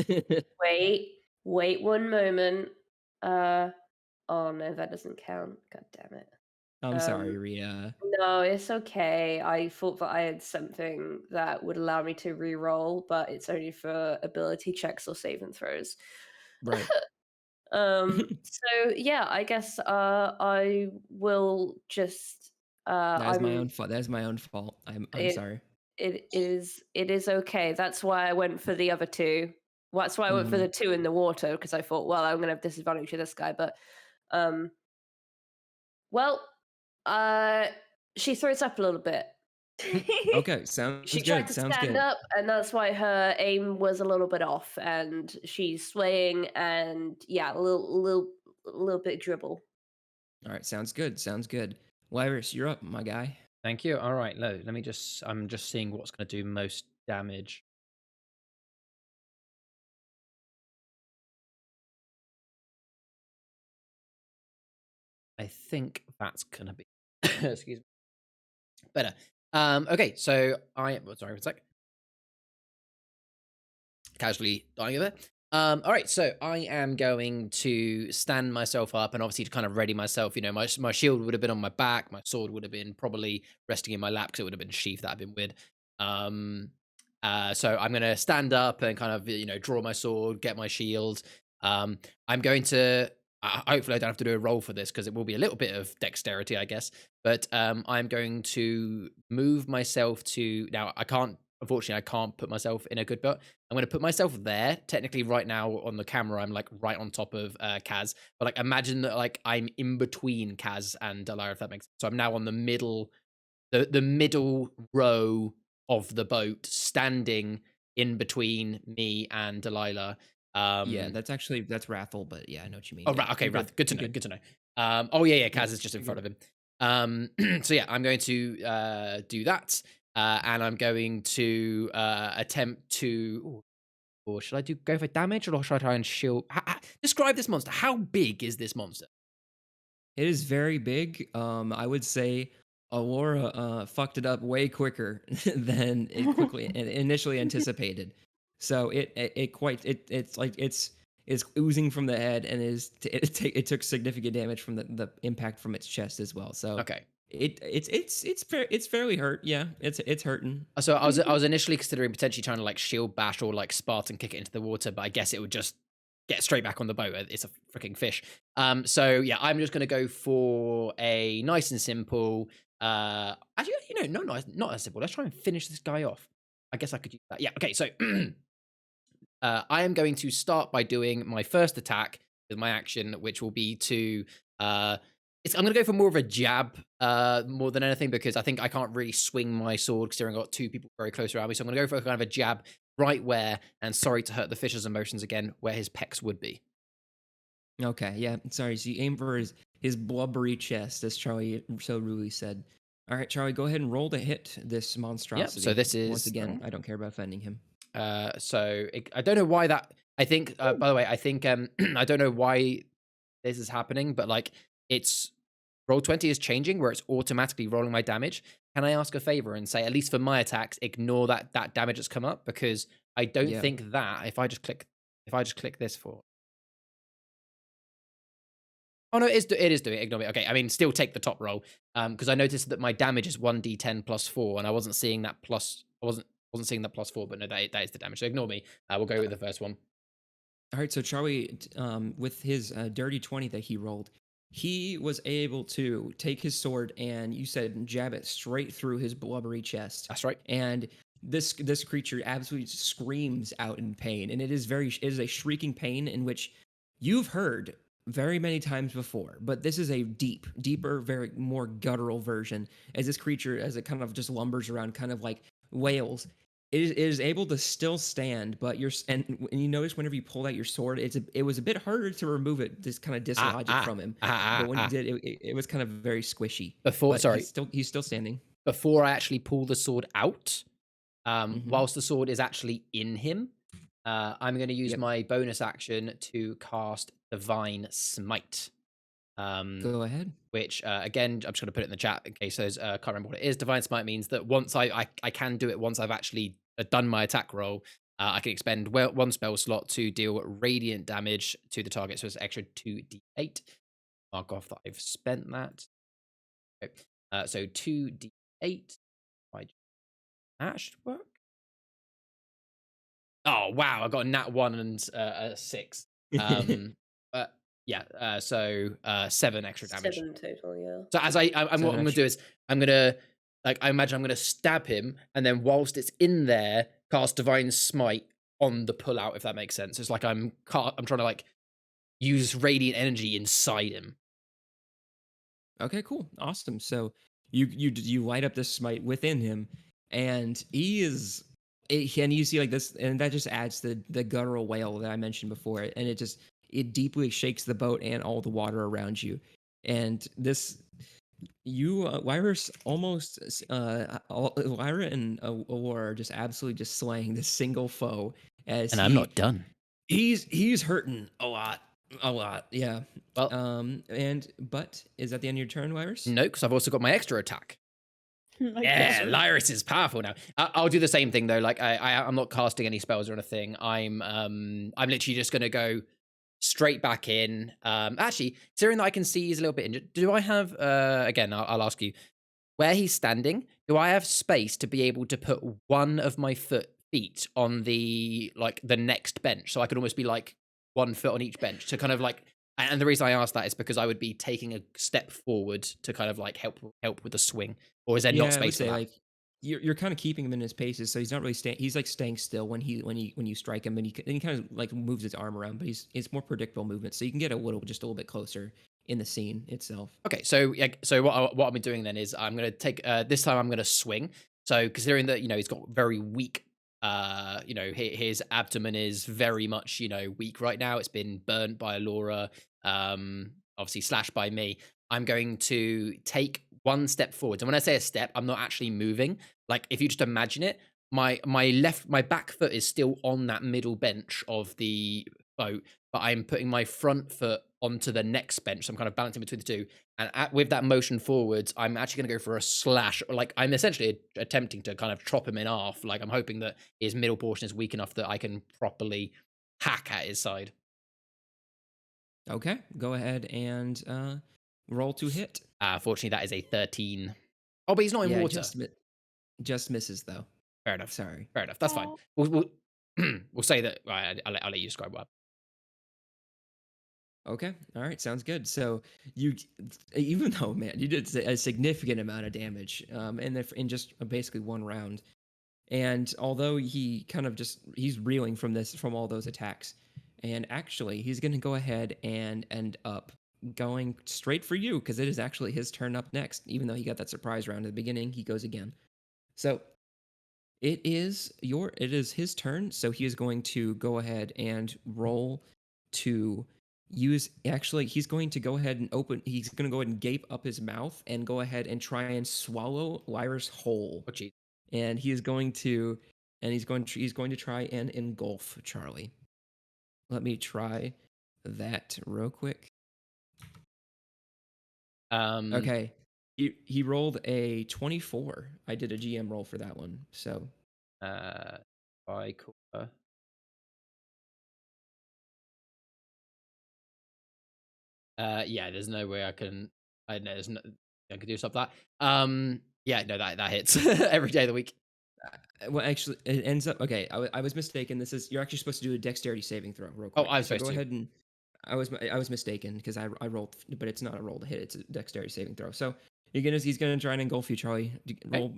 Wait 1 moment. Oh no, that doesn't count. God damn it. I'm sorry, Ria. No, it's okay. I thought that I had something that would allow me to re-roll, but it's only for ability checks or save and throws. Right. So yeah, I guess I will just That is my I'm own fault. That is my own fault. I'm it sorry. it is okay. That's why I went for the other two. Well, that's why I went for Mhm. the 2 in the water, because I thought, well, I'm gonna have disadvantage with this guy, but um well, uh she throws up a little bit. Okay, sounds She tried good. to Sounds stand good. up, and that's why her aim was a little bit off, and she's swaying, and yeah, a little bit dribble. All right, sounds good. Sounds good. Wyrus, you're up, my guy. Thank you. All right, let me just. I'm just seeing what's going to do most damage. I think that's gonna be. Excuse me. Better. Okay, so sorry, one sec. Casually dying of it. All right, so I am going to stand myself up and obviously to kind of ready myself. You know, my shield would have been on my back, my sword would have been probably resting in my lap because it would have been sheathed. That'd been weird. So I'm going to stand up and kind of draw my sword, get my shield. I'm going to. Hopefully, I don't have to do a roll for this because it will be a little bit of dexterity, I guess. But I'm going to move myself to now. Unfortunately, I can't put myself in a good spot. I'm going to put myself there. Technically, right now on the camera, I'm like right on top of Kaz. But like, imagine that like I'm in between Kaz and Delilah, if that makes sense. So I'm now on the middle, the middle row of the boat, standing in between me and Delilah. Yeah, that's Rathel, but yeah, I know what you mean. Oh, Yeah, right. Okay, you're Wrath. Good to know. You're Good to know. Oh yeah, Kaz is just in you're front good. of him. So yeah, I'm going to do that, and I'm going to attempt to. Or should I go for damage, or should I try and shield? Describe this monster. How big is this monster? It is very big. I would say Aurora fucked it up way quicker than it quickly initially anticipated. So it's oozing from the head and it took significant damage from the impact from its chest as well. So Okay. it's fairly hurt. Yeah, it's hurting. So I was initially considering potentially trying to like shield bash or like Spartan kick it into the water, but I guess it would just get straight back on the boat. It's a freaking fish. So yeah, I'm just gonna go for a nice and simple. Actually, not as simple. Let's try and finish this guy off. I guess I could use that. Yeah. Okay. So I am going to start by doing my first attack with my action, which will be to. I'm going to go for more of a jab more than anything because I think I can't really swing my sword considering I've got two people very close around me. So I'm going to go for kind of a jab right where, and sorry to hurt the fish's emotions again, where his pecs would be. Okay, yeah. Sorry. So you aim for his blubbery chest, as Charlie so rudely said. All right, Charlie, go ahead and roll to hit this monstrosity. So this is once again. I don't care about offending him. I don't know why that. I think. By the way, I think. I don't know why this is happening, but like it's Roll20 is changing where it's automatically rolling my damage. Can I ask a favor and say, at least for my attacks, ignore that damage that's come up because I don't think that if I just click this for. Oh no, it is doing it. Ignore me. Okay, I mean, still take the top roll because I noticed that my damage is 1d10 plus 4, and I wasn't seeing that plus. I wasn't seeing that plus 4, but no, that is the damage. So ignore me. We'll go with the first one. All right, so Charlie, with his dirty 20 that he rolled, he was able to take his sword and you said jab it straight through his blubbery chest. That's right. And this creature absolutely screams out in pain, and it is a shrieking pain in which you've heard very many times before, but this is a deeper, very more guttural version as this creature, as it kind of just lumbers around, kind of like wails. It is able to still stand, but and you notice whenever you pulled out your sword, it was a bit harder to remove it, just kind of dislodge it from him. But when you did, it was kind of very squishy. He's still standing. Before I actually pull the sword out, whilst the sword is actually in him, I'm going to use Yep. my bonus action to cast Divine Smite. Go ahead. Which again, I'm just going to put it in the chat in case those can't remember what it is. Divine Smite means that once I can do it once I've actually done my attack roll. I can expend one spell slot to deal radiant damage to the target, so it's extra 2d8. Mark off that I've spent that. Okay. So 2d8. That should work. Oh wow! I got a nat 1 and a 6. Yeah. So 7 extra damage. 7 total, yeah. So as I'm what I'm gonna do is I'm gonna I imagine I'm gonna stab him, and then whilst it's in there, cast Divine Smite on the pullout. If that makes sense, it's like I'm trying to like use radiant energy inside him. Okay, cool, awesome. So you light up this smite within him, and and you see like this, and that just adds the guttural wail that I mentioned before, and it deeply shakes the boat and all the water around you, and this. Lyra's almost, Lyra and Aurora are just absolutely just slaying this single foe. And I'm not done. He's hurting a lot, yeah. Well, But is that the end of your turn, Lyris? No, because I've also got my extra attack. Yeah, Lyris is powerful now. I'll do the same thing though. Like I'm not casting any spells or anything. I'm literally just gonna go straight back in. Actually, considering that I can see he's a little bit injured, do I have again, I'll ask you, where he's standing, do I have space to be able to put one of my feet on the next bench? So I could almost be like 1 foot on each bench to kind of like, and the reason I ask that is because I would be taking a step forward to kind of like help with the swing. Or is there not space for that? Like you're kind of keeping him in his paces, so he's not really staying. He's like staying still when you strike him, and he kind of like moves his arm around, but it's more predictable movement, so you can get just a little bit closer in the scene itself. Okay, so what I'll be doing then is I'm gonna take this time I'm gonna swing. So considering that he's got very weak, his abdomen is very much weak right now. It's been burnt by Allura, obviously slashed by me. I'm going to take 1 step forward. And when I say a step, I'm not actually moving. Like if you just imagine it, my back foot is still on that middle bench of the boat, but I'm putting my front foot onto the next bench. So I'm kind of balancing between the two. And with that motion forwards, I'm actually going to go for a slash. Like I'm essentially attempting to kind of chop him in half. Like I'm hoping that his middle portion is weak enough that I can properly hack at his side. Okay, go ahead and roll to hit. Fortunately, that is a 13. Oh, but he's not in water. Just misses though. Fair enough. Sorry. Fair enough. That's fine. We'll say that. Right, I'll let you describe what. Okay. All right. Sounds good. So even though, man, you did a significant amount of damage, in just basically 1 round, and although he kind of he's reeling from all those attacks, and actually he's going to go ahead and end up going straight for you because it is actually his turn up next. Even though he got that surprise round at the beginning, he goes again. So it is his turn. So he is going to go ahead and roll to use. Actually, he's going to go ahead and he's going to go ahead and gape up his mouth and go ahead and try and swallow Lyra's whole. Oh, geez. And he's going to try and engulf Charlie. Let me try that real quick. Okay. He rolled a 24. I did a GM roll for that one. So yeah, there's no way I can I could do stuff that. Yeah, no, that hits every day of the week. Well, actually, it ends up okay. I was mistaken. You're actually supposed to do a dexterity saving throw. Real quick. Oh, I was supposed to. Go ahead and I was mistaken because I rolled, but it's not a roll to hit. It's a dexterity saving throw. So he's gonna try and engulf you, Charlie. Roll.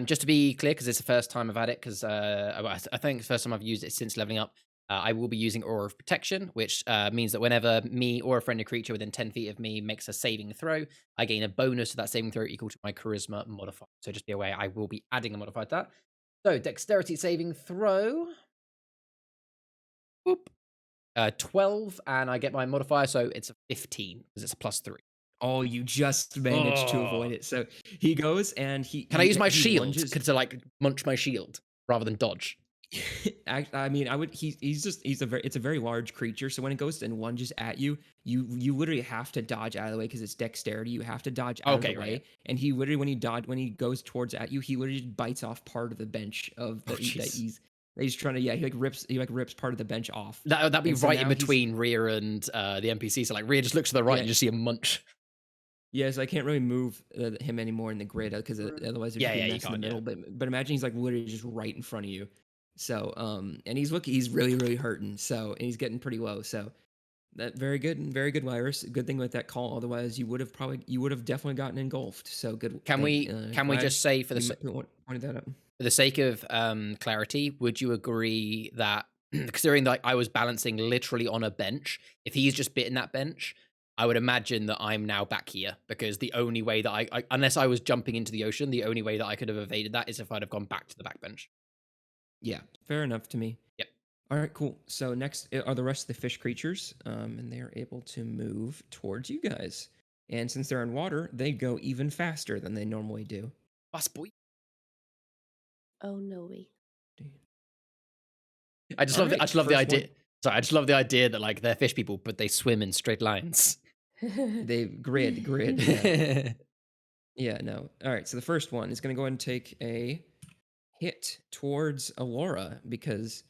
Just to be clear, because it's the first time I've had it, because I think it's the first time I've used it since leveling up. I will be using Aura of Protection, which means that whenever me or a friendly creature within 10 feet of me makes a saving throw, I gain a bonus to that saving throw equal to my Charisma modifier. So just be aware, I will be adding a modifier to that. So Dexterity saving throw. Boop. 12, and I get my modifier, so it's a 15 because it's a +3. Oh, you just managed to avoid it. So he goes and Can I use my shield to like munch my shield rather than dodge? I mean, I would. It's a very large creature. So when it goes and lunges at you, you literally have to dodge out of the way because it's dexterity. You have to dodge out of Okay, the right. way. And he literally, when he goes towards at you, he literally just bites off part of the bench of Oh, that jeez. he's trying to. Yeah, he rips part of the bench off. That'd be And so right in now he's- between Rhea and the NPC. So like Rhea just looks to the right Yeah. and you just see him munch. Yes, I can't really move him anymore in the grid because otherwise it'd Yeah, just be yeah, a you mess in the can't, yeah. middle. But imagine he's like literally just right in front of you. So and he's really really hurting. So and he's getting pretty low. So that very good virus. Good thing with that call. Otherwise you would have definitely gotten engulfed. So good. Can we glad just say for you pointed that out. for the sake of clarity, would you agree that considering that I was balancing literally on a bench, if he's just bitten that bench, I would imagine that I'm now back here because the only way that I unless I was jumping into the ocean, the only way that I could have evaded that is if I'd have gone back to the back bench. Yeah, fair enough to me. Yep. All right, cool. So next are the rest of the fish creatures, and they are able to move towards you guys. And since they're in water, they go even faster than they normally do. Us boy. Oh no, we. I just love Alright, the first idea. one. Sorry, I just love the idea that like they're fish people, but they swim in straight lines. They grid. Yeah. Yeah, no. All right, so the first one is going to go ahead and take a hit towards Alora because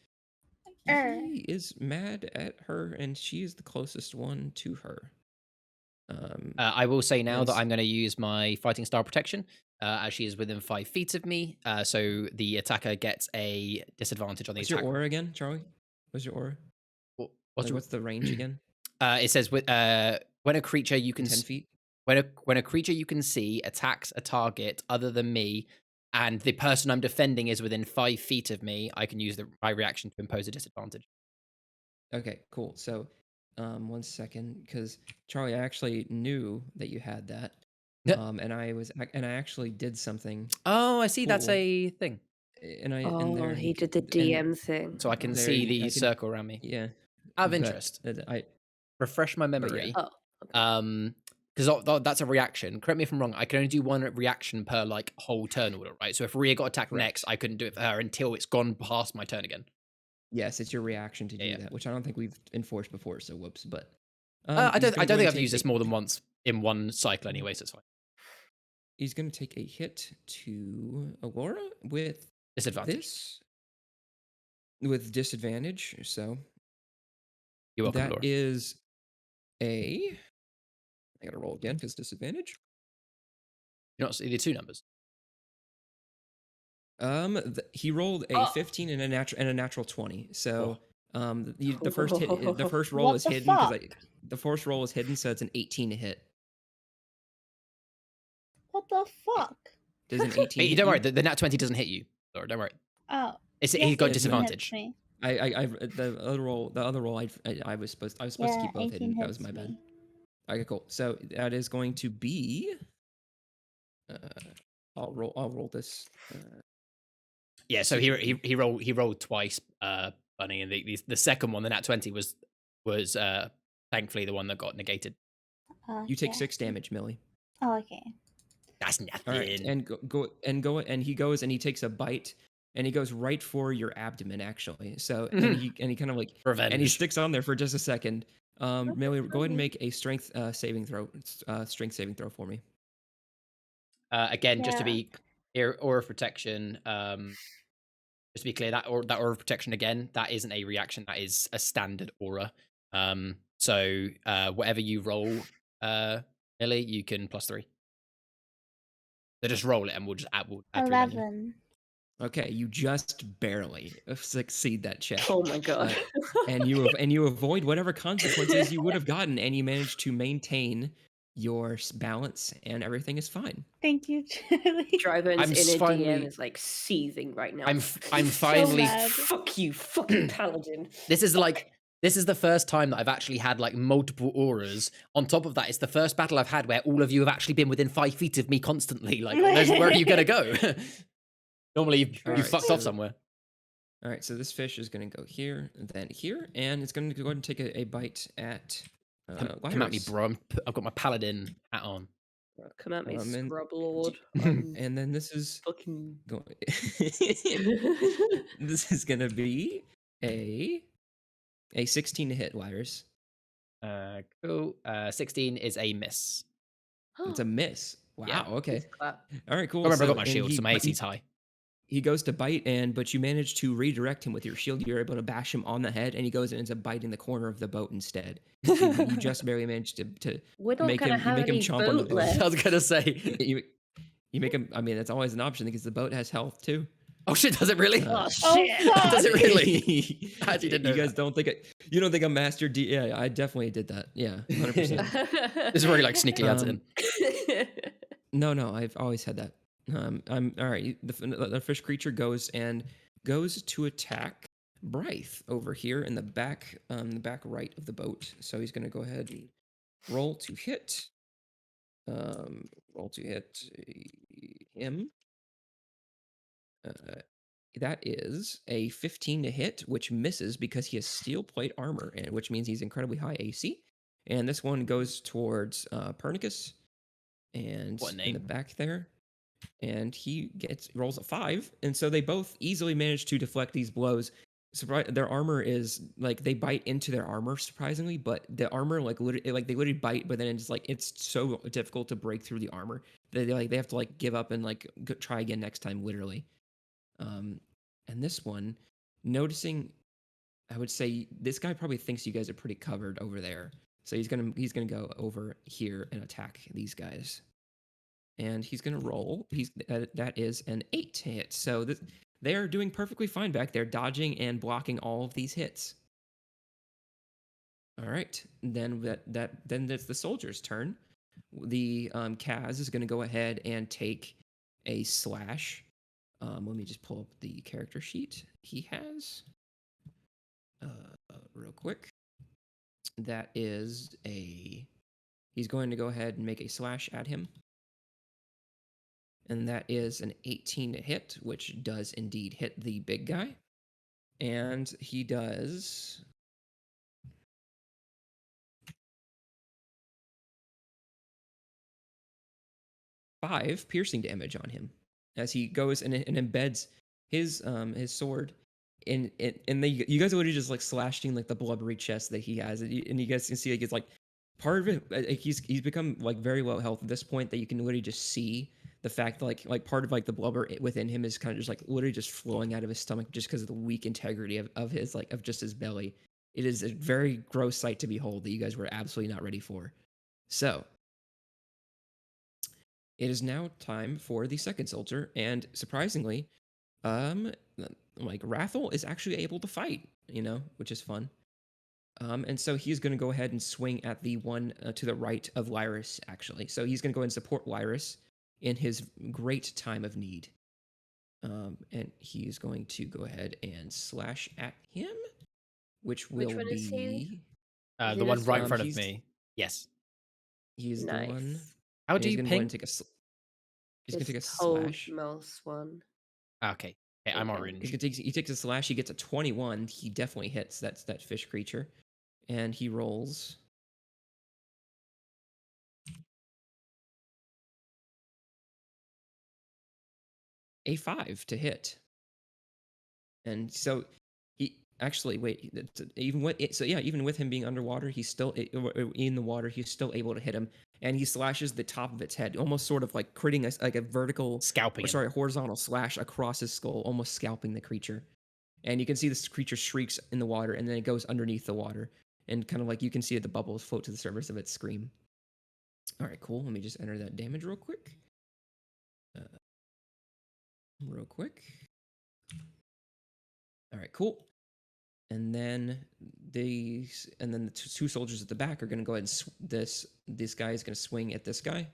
he is mad at her, and she is the closest one to her. I will say now and that s- I'm going to use my fighting style protection as she is within 5 feet of me. So the attacker gets a disadvantage on the What's attack. your aura again, Charlie? What's your aura? What's the range again? It says when a creature you can 10 feet? when a creature you can see attacks a target other than me, and the person I'm defending is within 5 feet of me, I can use my reaction to impose a disadvantage. Okay, cool. So, 1 second, because Charlie, I actually knew that you had that. Yeah. And I actually did something, Oh, I see. That's Cool. a thing. and Oh, there he did the and DM thing. So I can there see you- the I can- circle around me. yeah. Out of but, interest, I refresh my yeah. memory. Oh, okay. Because that's a reaction. Correct me if I'm wrong. I can only do one reaction per like whole turn order, right? So if Rhea got attacked Correct. next, I couldn't do it for her until it's gone past my turn again. Yes, it's your reaction to do Yeah. that, which I don't think we've enforced before. So whoops. But I he's don't gonna go think and I've take used this more than once in one cycle, anyway. So it's fine. He's going to take a hit to Alora with Disadvantage. this with disadvantage. So You're welcome, that Laura. is I gotta roll again because disadvantage. You not see the 2 numbers. He rolled a Oh. 15 and a natural 20. So Oh. the first roll What is the hidden because fuck? the first roll is hidden, so it's an 18 to hit. What the fuck? Does an 18? Hey, hit don't you? worry. The nat 20 doesn't hit you, Laura. Don't worry. Oh. He's yes, got it disadvantage. hits me. The other roll I was supposed to Yeah, keep both 18 hidden. That was hits my bad. me. Okay, cool. So that is going to be. I'll roll this. Yeah. So he rolled twice, Bunny, and the second one, the nat 20, was thankfully the one that got negated. You take yeah. 6 damage, Millie. Oh, okay. That's nothing. All right, and he goes and he takes a bite, and he goes right for your abdomen actually. So and he kind of like Revenge. and he sticks on there for just a second. Millie, go ahead and make a strength saving throw for me. Again, just to Yeah. be aura of protection. Just to be clear, that aura of protection again, that isn't a reaction. That is a standard aura. So whatever you roll, Millie, you can +3. So just roll it, and we'll add 3 manually. 11. Okay, you just barely succeed that check. Oh my god. and you avoid whatever consequences you would have gotten, and you manage to maintain your balance, and everything is fine. Thank you, Charlie. Driven's I'm inner finally- DM is like seething right now. I'm so finally. mad. Fuck you, fucking paladin. This is the first time that I've actually had like multiple auras. On top of that, it's the first battle I've had where all of you have actually been within 5 feet of me constantly. Like, where are you gonna go? Normally, you Alright, fucked so- off somewhere. All right, so this fish is going to go here, and then here, and it's going to go ahead and take a bite at Come at me, Lyris. bro. I've got my paladin hat on. Come at me, and scrub lord. and then this is Fucking. going. This is gonna be a 16 to hit, Wires. Cool. 16 is a miss. It's a miss. Wow. Yeah. Okay. Clap. All right. Cool. Remember, I So, got my and shield, so my AC's high. he goes to bite, but you manage to redirect him with your shield. You're able to bash him on the head, and he goes and ends up biting the corner of the boat instead. You just barely managed to We're not make gonna him. You have make him any chomp on the boat boat. left. I was gonna say. You make him. I mean, that's always an option because the boat has health too. Oh shit! Does it really? Oh Oh, shit! fuck. Does it really? I actually didn't know You guys that. don't think it? You don't think I'm master D? Yeah, I definitely did that. Yeah, 100%. This is really like sneakily adds it in. No, I've always had that. I'm all right. The fish creature goes to attack Brythe over here in the back right of the boat. So he's going to go ahead and roll to hit. Roll to hit him. That is a 15 to hit, which misses because he has steel plate armor, and which means he's incredibly high AC. And this one goes towards Pernicus, and What a in the name. back there, and he rolls a 5, and so they both easily manage to deflect these blows. Their armor is like they bite into their armor surprisingly, but the armor like they literally bite, but then it's so difficult to break through the armor that they have to like give up and like try again next time, literally. And this one, noticing, I would say this guy probably thinks you guys are pretty covered over there, so he's gonna go over here and attack these guys. And he's gonna roll. That is an 8 to hit. So they are doing perfectly fine back there, dodging and blocking all of these hits. All right, then then it's the soldier's turn. The Kaz is gonna go ahead and take a slash. Let me just pull up the character sheet he has real quick. That is he's going to go ahead and make a slash at him. And that is an 18 to hit, which does indeed hit the big guy. And he does 5 piercing damage on him as he goes and embeds his sword in you guys are literally just like slashing like the blubbery chest that he has, and you guys can see like it's like part of it, he's become like very low health at this point that you can literally just see the fact that like part of like the blubber within him is kind of just like literally just flowing out of his stomach just because of the weak integrity of his like of just his belly. It is a very gross sight to behold that you guys were absolutely not ready for. So it is now time for the second soldier, and surprisingly, like Rathel is actually able to fight, which is fun. And so he's going to go ahead and swing at the one to the right of Lyris, actually. So he's going to go ahead and support Lyris in his great time of need. And he's going to go ahead and slash at him, which will one is he? The one right in front of he's- me. Yes. He's the one. Nice. How and do he's you gonna go ahead ping? and take a he's going to take a Told slash. mouse one. Okay. Okay, I'm Okay. orange. He takes a slash. He gets a 21. He definitely hits that fish creature, and he rolls a 5 to hit. And so he actually even with him being underwater, he's still in the water. He's still able to hit him, and he slashes the top of its head, almost sort of like creating a vertical Scalping him. a horizontal slash across his skull, almost scalping the creature. And you can see this creature shrieks in the water, and then it goes underneath the water, and kind of like you can see the bubbles float to the surface of its scream. All right, cool. Let me just enter that damage real quick. All right, cool. And then the two soldiers at the back are going to go ahead and this guy is going to swing at this guy.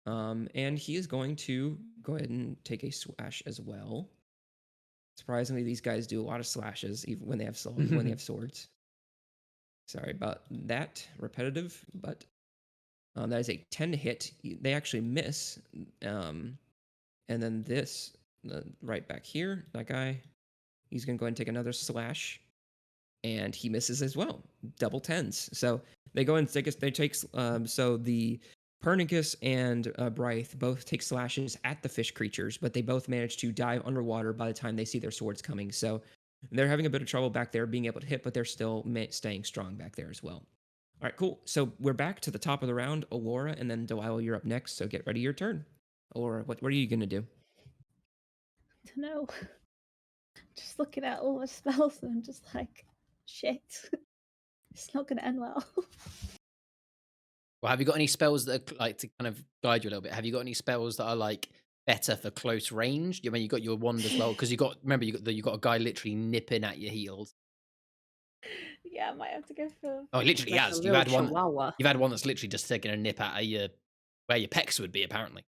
And he is going to go ahead and take a slash as well. Surprisingly, these guys do a lot of slashes even when they have swords. Sorry about that, repetitive, but that is a 10 to hit. They actually miss. And then this right back here, that guy, he's going to go ahead and take another slash, and he misses as well. Double 10s. So they go and take so the Pernicus and Brythe both take slashes at the fish creatures, but they both manage to dive underwater by the time they see their swords coming. So they're having a bit of trouble back there being able to hit, but they're still staying strong back there as well. All right, cool. So we're back to the top of the round. Alora, and then Delilah, you're up next. So get ready, your turn. Alora, what are you going to do? I don't know. Just looking at all the spells and I'm just like, shit. It's not going to end well. Well, have you got any spells that are like to kind of guide you a little bit? Have you got any spells that are like better for close range? I mean, you got your wand as well because remember you got a guy literally nipping at your heels. Yeah, I might have to go for. Oh, he literally Like a has. real chihuahua. You've had one that's literally just taking a nip out of where your pecs would be apparently.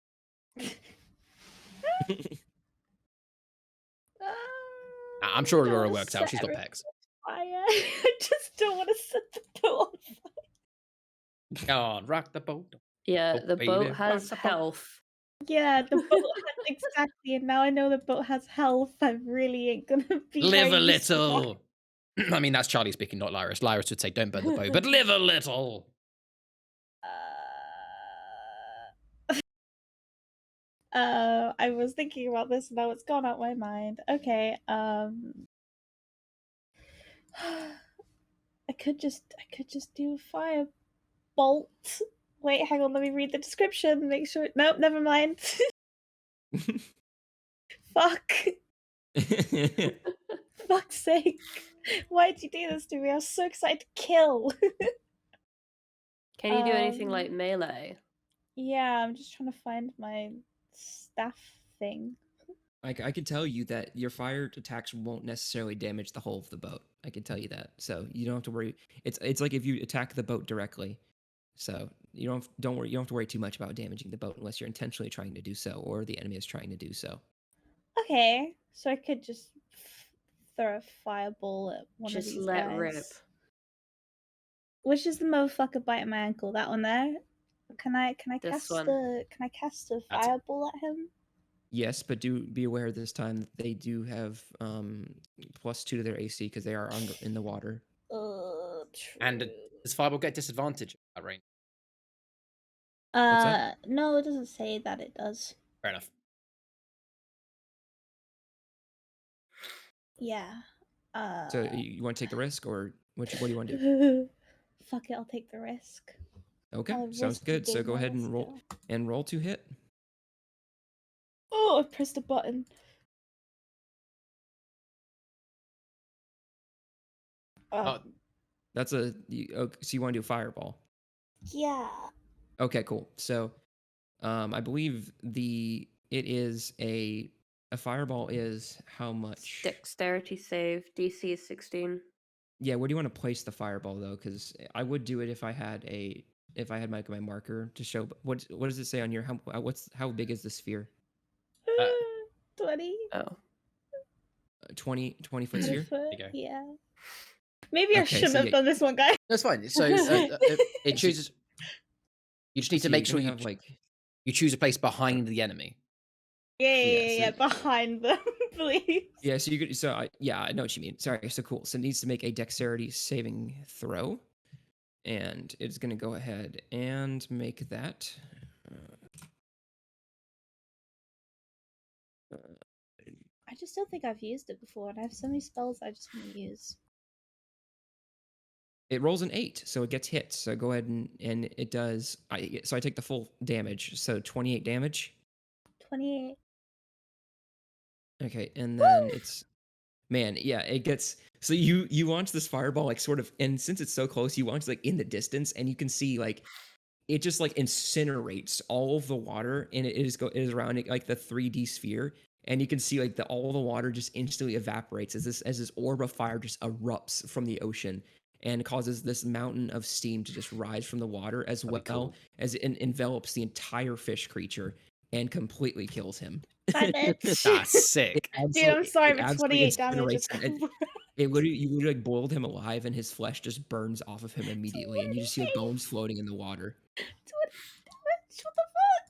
I'm sure Laura works out. She's got pecs. Fire. I just don't want to set the boat on fire. Come on, rock the boat. Yeah, Oh, the baby, boat rock has the boat. health. Yeah, the boat has exactly, and now I know the boat has health. I really ain't gonna be. Live a very useful. little. I mean, that's Charlie speaking, not Lyris. Lyris would say, "Don't burn the boat," but live a little. I was thinking about this, and now it's gone out my mind. Okay, I could just do fire bolt. Wait, hang on, let me read the description, make sure. Nope, never mind. Fuck. Fuck's sake. Why'd you do this to me? I was so excited to kill. Can you do anything like melee? Yeah, I'm just trying to find my staff thing. I can tell you that your fire attacks won't necessarily damage the hull of the boat. I can tell you that, so you don't have to worry. It's like if you attack the boat directly, so you don't worry. You don't have to worry too much about damaging the boat unless you're intentionally trying to do so, or the enemy is trying to do so. Okay, so I could just throw a fireball at one of these guys. Just let rip. Which is the motherfucker biting my ankle? That one there. Can I This cast one. can I cast a fireball at him? Yes, but do be aware this time that they do have +2 to their AC because they are in the water. True. And does fireball get disadvantage at that range? What's that? No, it doesn't say that it does. Fair enough. Yeah. So you want to take the risk, or what do you want to do? Fuck it, I'll take the risk. Okay, I'll sounds risk good. So being go ahead more and roll skill. to hit. Oh, I pressed a button. That's so you want to do a fireball? Yeah. Okay, cool. So, I believe it is a fireball is how much? Dexterity save. DC is 16. Yeah, where do you want to place the fireball though? Because I would do it if I had my marker to show. What does it say on your how big is the sphere? 20. Oh. 20 foot sphere. There you go. Yeah. Maybe I Okay, shouldn't so have done this one, guy. That's fine. So it chooses. You just need to make sure you you choose a place behind the enemy. Yeah, behind them, please. Yeah, so you could. So I know what you mean. Sorry. So cool. So it needs to make a dexterity saving throw, and it's going to go ahead and make that. I just don't think I've used it before, and I have so many spells I just want to use. It rolls an 8, so it gets hit. So go ahead and it does. So I take the full damage. So 28 damage. 28. Okay, and then it's it gets. So you launch this fireball like sort of, and since it's so close, you launch like in the distance, and you can see like it just like incinerates all of the water, and it is around it like the 3D sphere, and you can see like all the water just instantly evaporates as this orb of fire just erupts from the ocean and causes this mountain of steam to just rise from the water as well as it envelops the entire fish creature and completely kills him. Bye, bitch. That's sick. Dude, I'm sorry, but 28 damage is you literally like boiled him alive, and his flesh just burns off of him immediately, and you just see like bones floating in the water. 20 damage? What the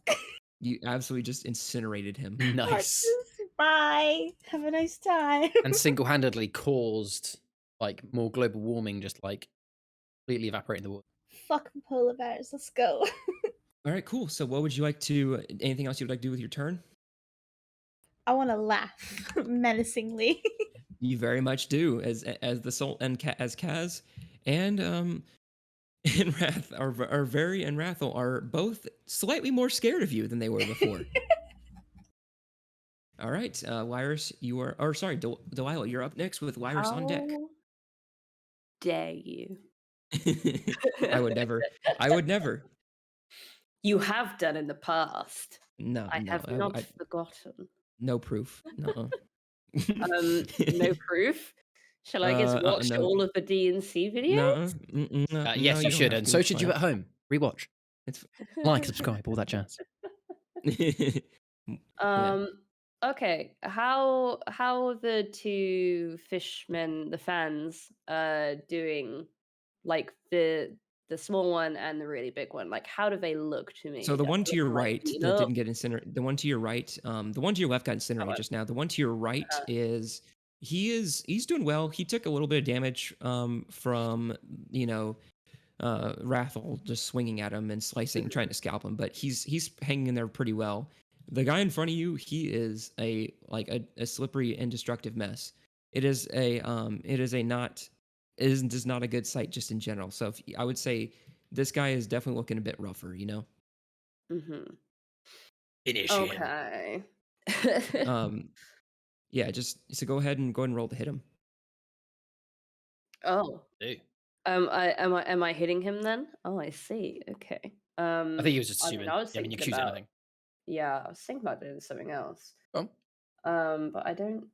fuck? You absolutely just incinerated him. Nice. Bye. Have a nice time. And single-handedly caused like more global warming, just like completely evaporating the water. Fucking polar bears. Let's go. All right, cool. So what would you like to? Anything else you'd like to do with your turn? I want to laugh menacingly. You very much do, as the soul and as Kaz and and Wrath are very and Rathel are both slightly more scared of you than they were before. All right, Lyris, you are, or sorry, Delilah, you're up next with Lyris on deck. How dare you? I would never. I would never. You have done in the past. No, I no, have not forgotten. no proof. No. No proof. Shall I just watch No, all of the DNC no, videos? no, Yes, you don't should, have and to, so it's should you fine. at home. Rewatch, It's like, subscribe, all that jazz. Yeah. Okay. How are the two fishmen, the fans, doing? Like the small one and the really big one. Like, how do they look to me? So the Are one they to your looking like right beaten that up? didn't get incinerated, the one to your right, the one to your left got incinerated one. just now. The one to your right Uh-huh. he's doing well. He took a little bit of damage from Rathel just swinging at him and slicing, trying to scalp him, but he's hanging in there pretty well. The guy in front of you, he is a slippery and destructive mess. It is not a good sight just in general. So I would say this guy is definitely looking a bit rougher, Mm-hmm. Finish him. Okay. Yeah, so go ahead and roll to hit him. Oh. Dude. Am I hitting him then? Oh, I see. Okay. I think he was just I mean, assuming. I was I mean, you thinking can choose about anything. yeah, I was thinking about doing something else. Oh. But I don't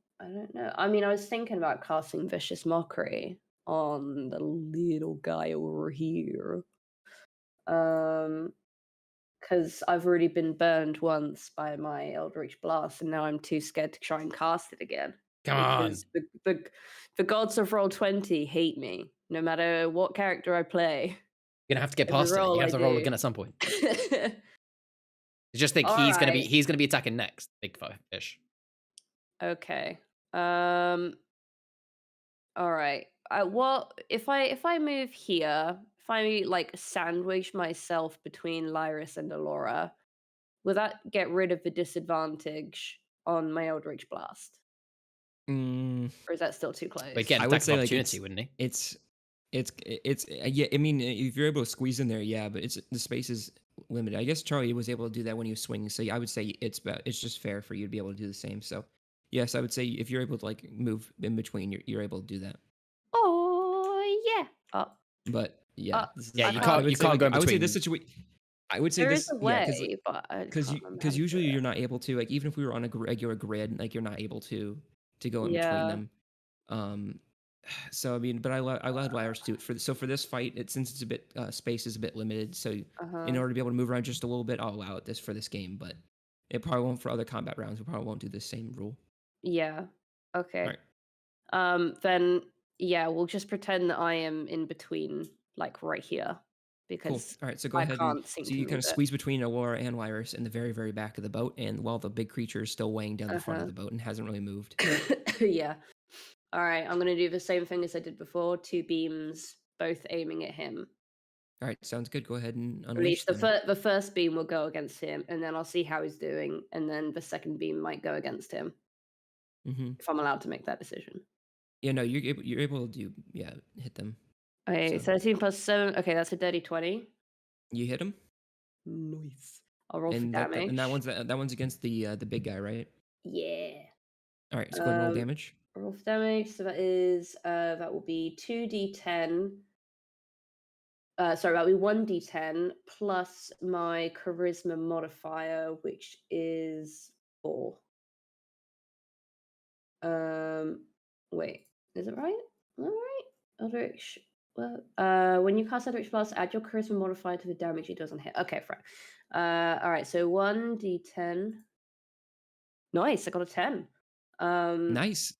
know. I mean, I was thinking about casting Vicious Mockery on the little guy over here. Because I've already been burned once by my Eldritch Blast, and now I'm too scared to try and cast it again. Come on. Because the gods of Roll20 hate me, no matter what character I play. You're gonna have to get Every past it. roll You have I to roll do. again at some point. Just think All he's gonna right. be attacking next. Big fish. Okay. All right. What if I move here? If I like sandwich myself between Lyris and Alora, will that get rid of the disadvantage on my Eldritch Blast? Or is that still too close? But again, I attack would of say opportunity, wouldn't he? it's yeah. I mean, if you're able to squeeze in there, yeah. But the space is limited. I guess Charlie was able to do that when he was swinging. So I would say it's just fair for you to be able to do the same. So yes, I would say if you're able to like move in between, you're able to do that. Oh yeah. But yeah, Yeah, you can't- can't go in I would say between. this situation. I would say There this, is a yeah, way, but I can't remember how because to do usually it. you're not able to, like, even if we were on a regular grid, like you're not able to go in between Yeah. them. So I mean, but I allowed Lyris to do it for this fight. Since it's a bit space is a bit limited, so in Uh-huh. order to be able to move around just a little bit, I'll allow it for this game. But it probably won't for other combat rounds. We probably won't do the same rule. Yeah. Okay. All right. Then yeah, we'll just pretend that I am in between, like right here, Cool. because All right. So go I ahead can't seem so to you kind move of it. squeeze between Aurora and Lyris in the very, very back of the boat, and while the big creature is still weighing down the front of the boat and hasn't really moved. Yeah. All right, I'm gonna do the same thing as I did before. 2 beams, both aiming at him. All right, sounds good. Go ahead and At unleash least them. the first beam will go against him, and then I'll see how he's doing, and then the second beam might go against him if I'm allowed to make that decision. Yeah, no, you're able to hit them. Okay, So- 13 plus 7. Okay, that's a dirty 20. You hit him, Nice. I'll roll for and damage. that one's against the big guy, right? Yeah. All right, so go ahead and roll damage. Roll for damage. So that is that will be 2d10. Sorry, that'll be 1d10 plus my charisma modifier, which is 4. Wait, is it right? Am I right? Eldritch. Well, when you cast Eldritch Blast, add your charisma modifier to the damage it does on hit. Okay, fine. All right, so 1d10. Nice, I got a 10. Nice.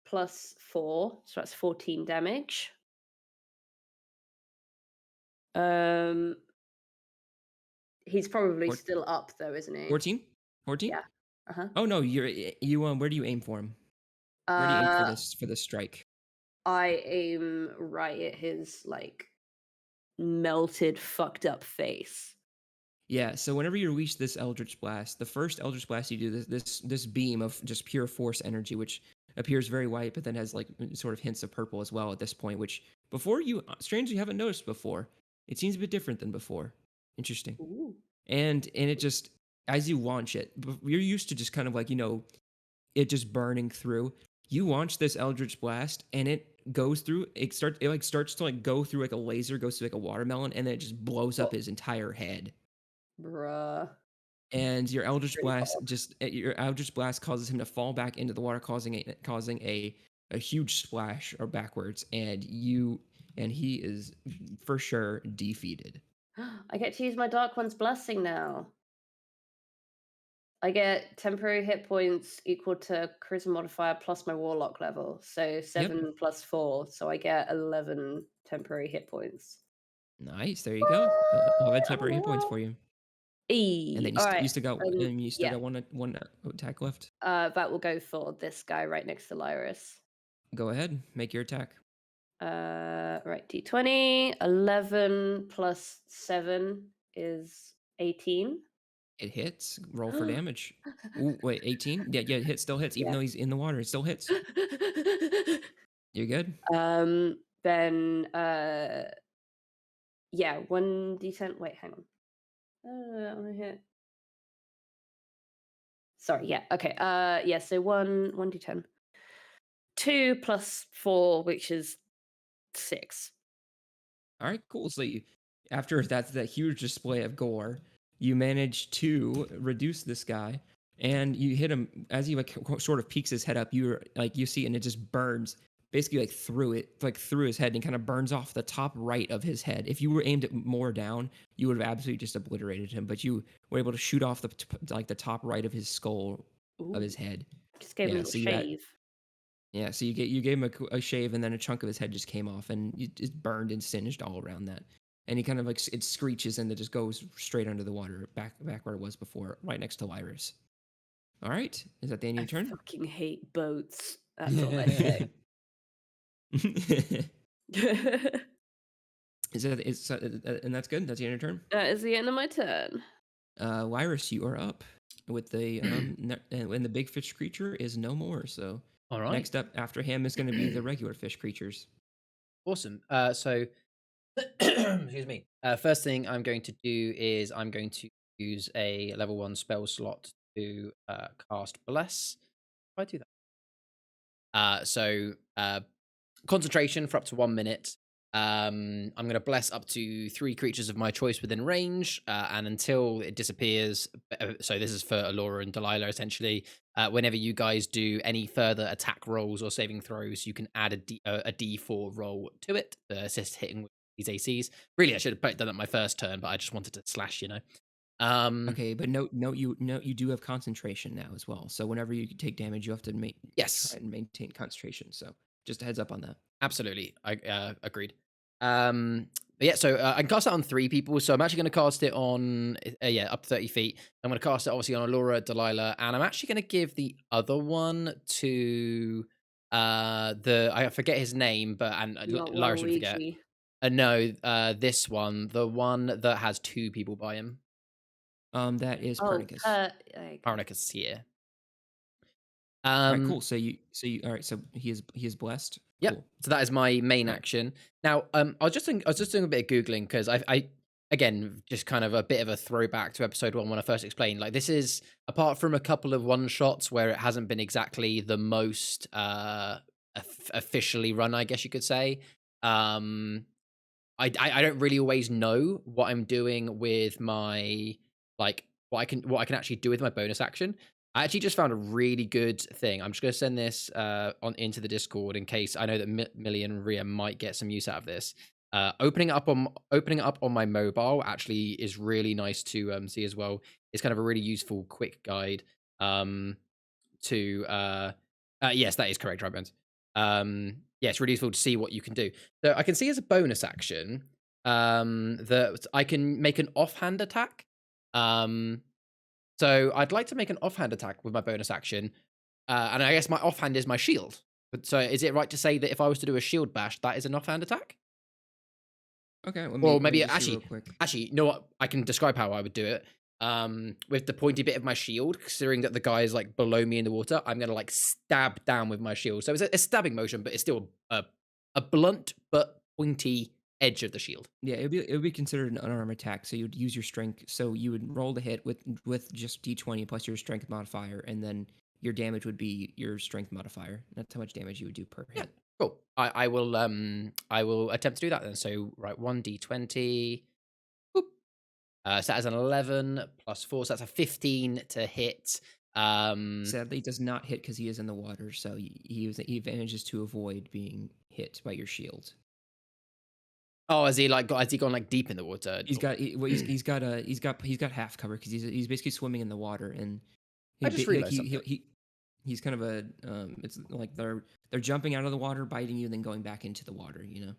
Plus 4, so that's 14 damage. He's probably still up though, isn't he? 14? 14? Yeah. Uh-huh. Oh no, you where do you aim for him? Where do you aim for this strike? I aim right at his like melted, fucked up face. Yeah, so whenever you release this Eldritch Blast, the first Eldritch Blast you do this beam of just pure force energy, which appears very white, but then has like sort of hints of purple as well at this point, which before you strangely haven't noticed before. It seems a bit different than before. Interesting. Ooh. And it just as you launch it, you're used to just kind of like it just burning through. You launch this Eldritch Blast, and it goes through. It starts to like go through like a laser, goes through like a watermelon, and then it just blows up Oh, his entire head. bruh. And Pretty hot. your Eldritch Blast causes him to fall back into the water, causing a huge splash or backwards, and he is for sure defeated. I get to use my Dark One's Blessing now. I get temporary hit points equal to charisma modifier plus my warlock level. So 7 plus 4. So I get 11 temporary hit points. Nice, there you go. 11 temporary hit points for you, and then All right. you still got one attack left. That will go for this guy right next to Lyris. Go ahead, make your attack. Right, D20. 11 plus 7 is 18. It hits. Roll for damage. Ooh, wait, 18? Yeah, it still hits. Even Yeah. though he's in the water, it still hits. You're good. Then yeah, 1d10. Wait, hang on. I'm gonna hit. Sorry, yeah, okay. Yeah, so 1d10. 2 plus 4, which is 6. All right, cool. So after that huge display of gore, you manage to reduce this guy, and you hit him as he like sort of peeks his head up. You see, and it just burns basically through his head, and kind of burns off the top right of his head. If you were aimed at more down, you would have absolutely just obliterated him. But you were able to shoot off the top right of his skull of his head. Just gave him a so shave. Yeah, so you gave him a shave, and then a chunk of his head just came off, and it burned and singed all around that. And he kind of like it screeches, and it just goes straight under the water, back where it was before, right next to Lyris. All right, is that the end of your I turn? fucking hate boats. That's all I say. And that's good. That's the end of your turn. That is the end of my turn. Lyris, you are up with the and the big fish creature is no more. So All right. next up after him is going to be the regular fish creatures. Awesome. So, excuse me. First thing I'm going to do is I'm going to use a level 1 spell slot to cast Bless. If I do that. Concentration for up to 1 minute. I'm going to bless up to 3 creatures of my choice within range, and until it disappears. So this is for Allura and Delilah, essentially. Whenever you guys do any further attack rolls or saving throws, you can add a D4 roll to it to assist hitting with these ACs. Really, I should have done it my first turn, but I just wanted to slash, Okay, but note you do have concentration now as well. So whenever you take damage, you have to Yes. try and maintain concentration. So just a heads up on that. Absolutely, I agreed. But yeah, so I can cast it on 3 people. So I'm actually going to cast it on up to 30 feet. I'm going to cast it obviously on Allura, Delilah, and I'm actually going to give the other one to I forget his name, but Lyra should forget. No, this one, the one that has 2 people by him. That is Pernicus. Pernicus here. All right, cool. So you all right. So he is blessed. Yeah. Cool. So that is my main action. Now, I was just doing a bit of googling because I again just kind of a bit of a throwback to episode 1 when I first explained. Like, this is, apart from a couple of one shots where it hasn't been exactly the most officially run, I guess you could say. I don't really always know what I'm doing with my, like, what I can actually do with my bonus action. I actually just found a really good thing. I'm just going to send this into the Discord in case I know that Millie and Rhea might get some use out of this. Opening it up on my mobile actually is really nice to see as well. It's kind of a really useful, quick guide to. Yes, that is correct, right, Ben? Yeah, it's really useful to see what you can do. So I can see as a bonus action that I can make an offhand attack. So I'd like to make an offhand attack with my bonus action, and I guess my offhand is my shield. So is it right to say that if I was to do a shield bash, that is an offhand attack? Okay, Or let me maybe just see real quick. you know what? I can describe how I would do it. With the pointy bit of my shield, considering that the guy is like below me in the water, I'm gonna like stab down with my shield. So it's a stabbing motion, but it's still a blunt but pointy edge of the shield. Yeah, it would be considered an unarmed attack. So you'd use your strength. So you would roll the hit with just d20 plus your strength modifier, and then your damage would be your strength modifier. That's how much damage you would do per Yeah, hit. cool. I will attempt to do that then. So right, 1d20. Boop. So that is an 11 plus 4, so that's a 15 to hit. Sadly, it does not hit because he is in the water. So he manages to avoid being hit by your shield. Oh, has he gone like deep in the water? He's got he's got half cover because he's basically swimming in the water, and I just realized something. he's kind of a it's like they're jumping out of the water, biting you, and then going back into the water. You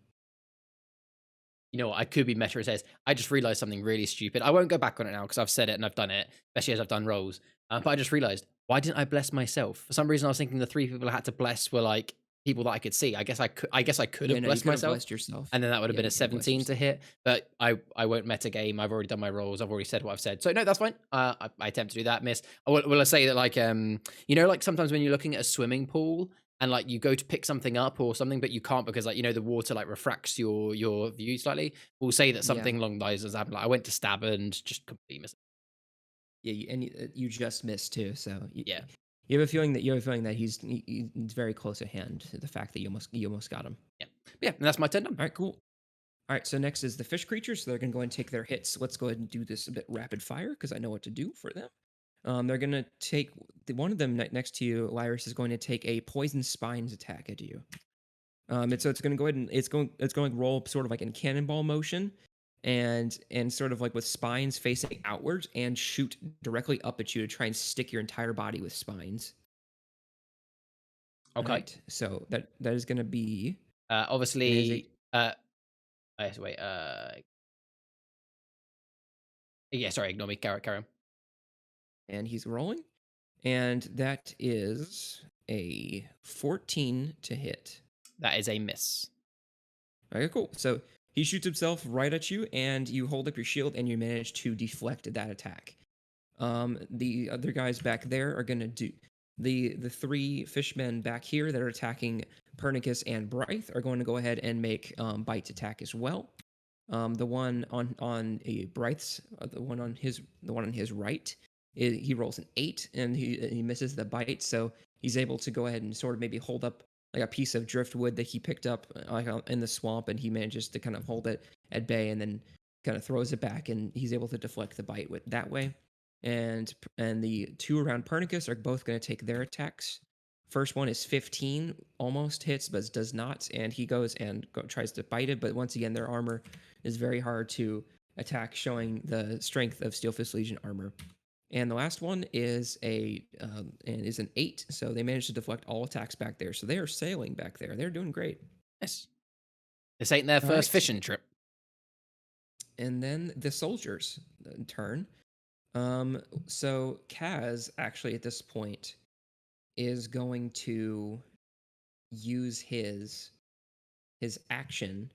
know what? I could be meta as this. I just realized something really stupid. I won't go back on it now because I've said it and I've done it, especially as I've done rolls. But I just realized, why didn't I bless myself? For some reason, I was thinking the 3 people I had to bless were like people that I could see. I guess I could have blessed myself, blessed yourself, and then that would have Yeah, been a you could've blessed 17 to yourself. hit. But I won't meta game. I've already done my rolls. I've already said what I've said. So no, that's fine. I attempt to do that. Miss. Will I say that like like sometimes when you're looking at a swimming pool and like you go to pick something up or something, but you can't because like the water like refracts your view slightly. We'll say that Yeah. something along those lines happened. Like I went to stab and just completely missed. Yeah, you just missed too. So Yeah. you have a feeling that he's very close at hand. The fact that you almost got him. Yeah, and that's my turn done. All right, cool. All right, so next is the fish creatures. So they're going to go and take their hits. Let's go ahead and do this a bit rapid fire because I know what to do for them. They're going to take one of them next to you. Lyris is going to take a poison spines attack at you. So it's going to go ahead and it's going to roll sort of like in cannonball motion, and sort of like with spines facing outwards and shoot directly up at you to try and stick your entire body with spines. Okay. Right, so that is going to be Obviously. Wait. Yeah. Sorry. Ignore me. Carry on. and he's rolling, and that is a 14 to hit. That is a miss. Okay, cool. So he shoots himself right at you, and you hold up your shield, and you manage to deflect that attack. The other guys back there are gonna do the 3 fishmen back here that are attacking Pernicus and Brythe are going to go ahead and make bite attack as well. The one on Brythe's the one on his right, he rolls an 8 and he misses the bite, so he's able to go ahead and sort of maybe hold up like a piece of driftwood that he picked up in the swamp, and he manages to kind of hold it at bay and then kind of throws it back, and he's able to deflect the bite with that way. And the 2 around Pernicus are both going to take their attacks. First one is 15, almost hits, but does not, and he goes and tries to bite it, but once again, their armor is very hard to attack, showing the strength of Steel Fist Legion armor. And the last one is an 8, so they managed to deflect all attacks back there. So they are sailing back there. They're doing great. Yes. This ain't their first fishing trip. And then the soldiers' turn. So Kaz actually at this point is going to use his action.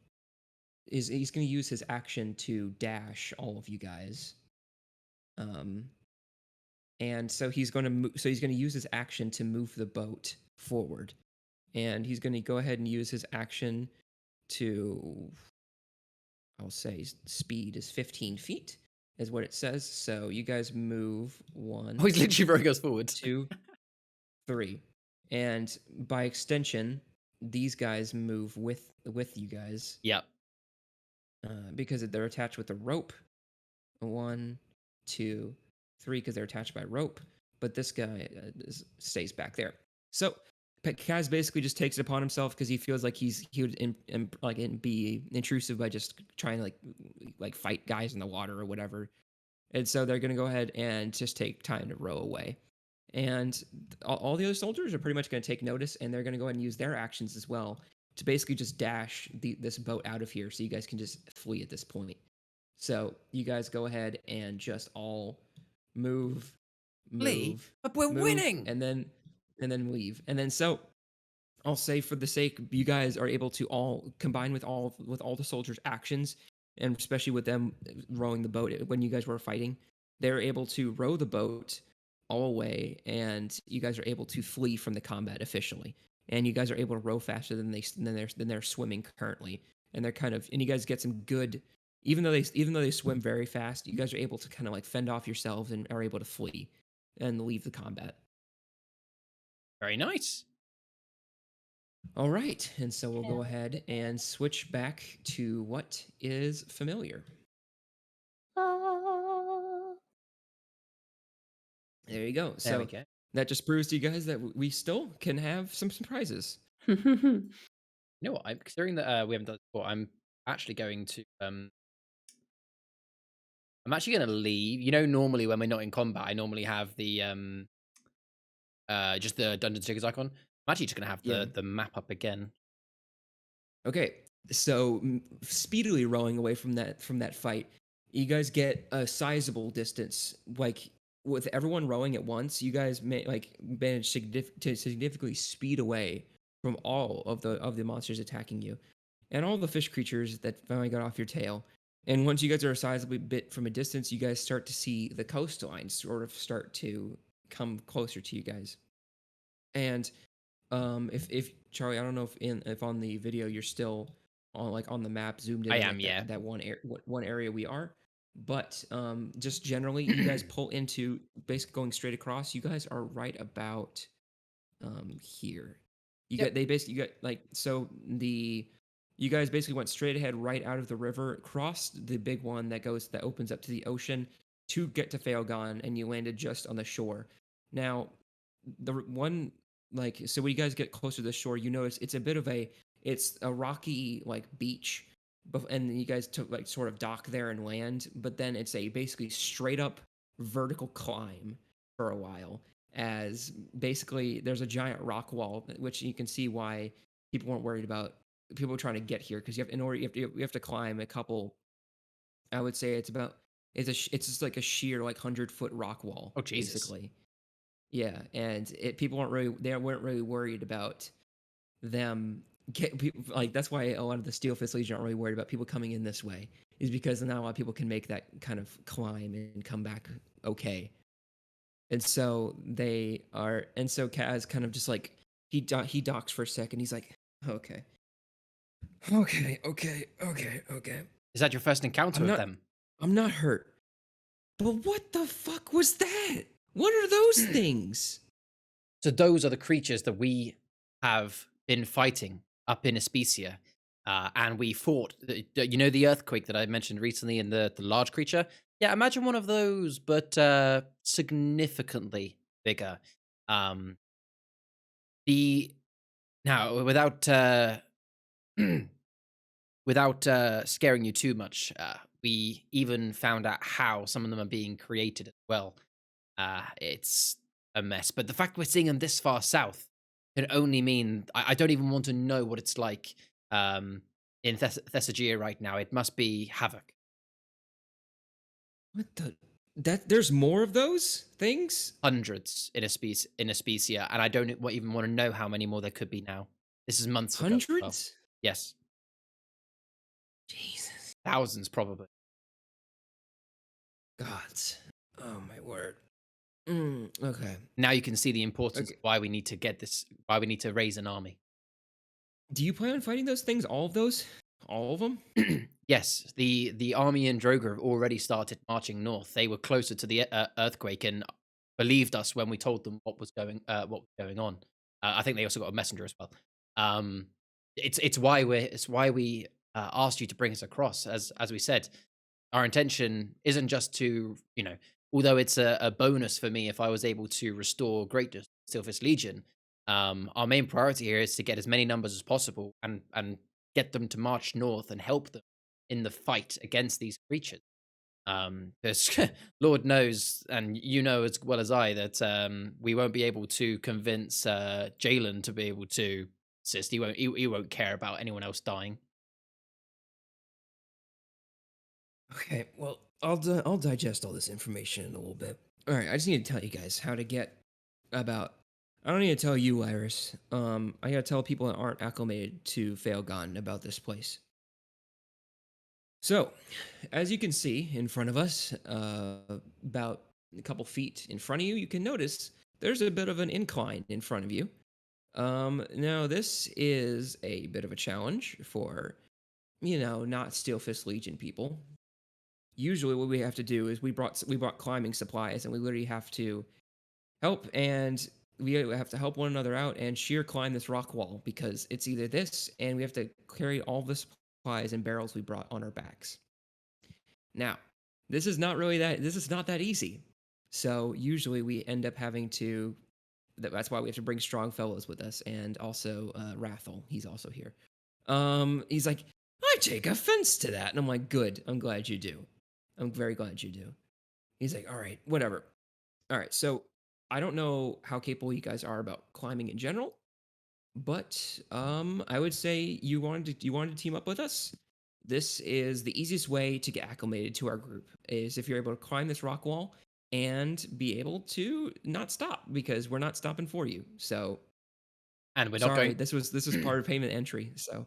He's going to use his action to dash all of you guys. And so he's going to use his action to move the boat forward, and he's going to go ahead and use his action to, I'll say, speed is 15 feet is what it says. So you guys move 1. Oh, he's literally throwing us forward. 2, 3, and by extension, these guys move with you guys. Yep. Because they're attached with a rope. 1, 2, 3, because they're attached by rope, but this guy stays back there. So Kaz basically just takes it upon himself because he feels like he would be intrusive by just trying to like fight guys in the water or whatever. And so they're gonna go ahead and just take time to row away. And all the other soldiers are pretty much gonna take notice, and they're gonna go ahead and use their actions as well to basically just dash this boat out of here, so you guys can just flee at this point. So you guys go ahead and just all move, but we're winning, and then leave. And then so I'll say, for the sake, you guys are able to all combine with all the soldiers' actions. and especially with them rowing the boat when you guys were fighting, they're able to row the boat all away, and you guys are able to flee from the combat officially. And you guys are able to row faster than they're swimming currently, and they're kind of and you guys get some good. Even though they swim very fast, you guys are able to kind of like fend off yourselves and are able to flee and leave the combat. Very nice. All right, and so we'll go ahead and switch back to what is familiar. Ah. There you go. There we So go. that just proves to you guys that we still can have some surprises. You know what? I'm considering that we haven't done this before. I'm actually going to I'm actually going to leave. You know, normally when we're not in combat, I normally have the just the Dungeon Stickers icon. I'm actually just going to have Yeah. the map up again. Okay, so speedily rowing away from that fight, you guys get a sizable distance. Like with everyone rowing at once, you guys manage to significantly speed away from all of the monsters attacking you, and all the fish creatures that finally got off your tail. And once you guys are a sizable bit from a distance, you guys start to see the coastline sort of start to come closer to you guys. And if Charlie, I don't know if on the video you're still on the map zoomed in I on, am, like yeah. that one area we are, but just generally you guys pull into basically going straight across. You guys are right about here. Yep. You got like so the you guys basically went straight ahead right out of the river, crossed the big one that opens up to the ocean to get to Failgon, and you landed just on the shore. Now, one so when you guys get closer to the shore, you notice it's a rocky like beach, and then you guys took like sort of dock there and land, but then it's a basically straight up vertical climb for a while, as basically there's a giant rock wall, which you can see why people weren't worried about people trying to get here, because you have to climb a couple. I would say it's just like a sheer like 100-foot rock wall, Oh, Jesus. basically. Yeah, and they weren't really worried about them get people like that's why a lot of the Steelfist Legion aren't really worried about people coming in this way, is because not a lot of people can make that kind of climb and come back okay. And so Kaz kind of just like he docks for a second. He's like, okay, okay. Is that your first encounter with them? I'm not hurt. But what the fuck was that? What are those things? So those are the creatures that we have been fighting up in Especia. And we fought, you know, the earthquake that I mentioned recently in the large creature? Yeah, imagine one of those, but significantly bigger. Now, without scaring you too much, we even found out how some of them are being created as well. It's a mess. But the fact we're seeing them this far south can only mean I don't even want to know what it's like in Thessagia right now. It must be havoc. What the? There's more of those things? Hundreds in Especia, and I don't even want to know how many more there could be now. This is months ago. Hundreds? Well, yes. Jesus. Thousands, probably. Gods. Oh my word. Okay. Now you can see the importance of why we need to get this, why we need to raise an army. Do you plan on fighting those things? All of those? All of them? Yes, the army in Droger have already started marching north. They were closer to the earthquake and believed us when we told them what was going on. I think they also got a messenger as well. It's why we asked you to bring us across. As we said, our intention isn't just to, although it's a bonus for me if I was able to restore greatness to Sylphist Legion. Our main priority here is to get as many numbers as possible and get them to march north and help them in the fight against these creatures. Because Lord knows, and you know as well as I, that we won't be able to convince Jalen to be able to assist. He won't care about anyone else dying. Okay, well, I'll digest all this information in a little bit. All right, I just need to tell you guys how to get about. I don't need to tell you, Iris. I gotta tell people that aren't acclimated to Failgon about this place. So, as you can see in front of us, about a couple feet in front of you, you can notice there's a bit of an incline in front of you. Now this is a bit of a challenge for, not Steel Fist Legion people. Usually, what we have to do is we brought climbing supplies, and we literally have to help, and we have to help one another out and sheer climb this rock wall because it's either this, and we have to carry all the supplies and barrels we brought on our backs. Now, this is not that easy. So usually we end up having to. That's why we have to bring strong fellows with us, and also Rathel. He's also here. He's like, I take offense to that, and I'm like, good. I'm glad you do. I'm very glad you do. He's like, all right, whatever. All right, so I don't know how capable you guys are about climbing in general, but I would say you wanted to team up with us. This is the easiest way to get acclimated to our group is if you're able to climb this rock wall and be able to not stop because we're not stopping for you. So And we're not sorry, going. this was part of payment entry. So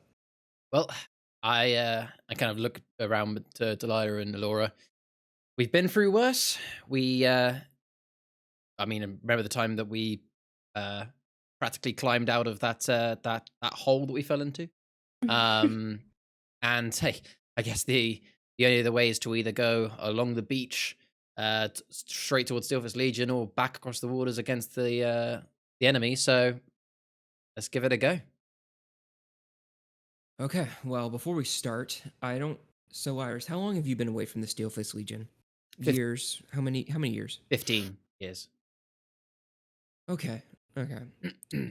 Well, I kind of look around to Delilah and Alora. We've been through worse. I mean, remember the time that we uh, practically climbed out of that hole that we fell into? Um, and hey, I guess the only other way is to either go along the beach, straight towards Steelfist Legion, or back across the waters against the enemy. So let's give it a go. okay, well before we start, I don't. So Iris, how long have you been away from the Steelface Legion? Fif- Years? How many? How many years? 15 years. Okay. Okay.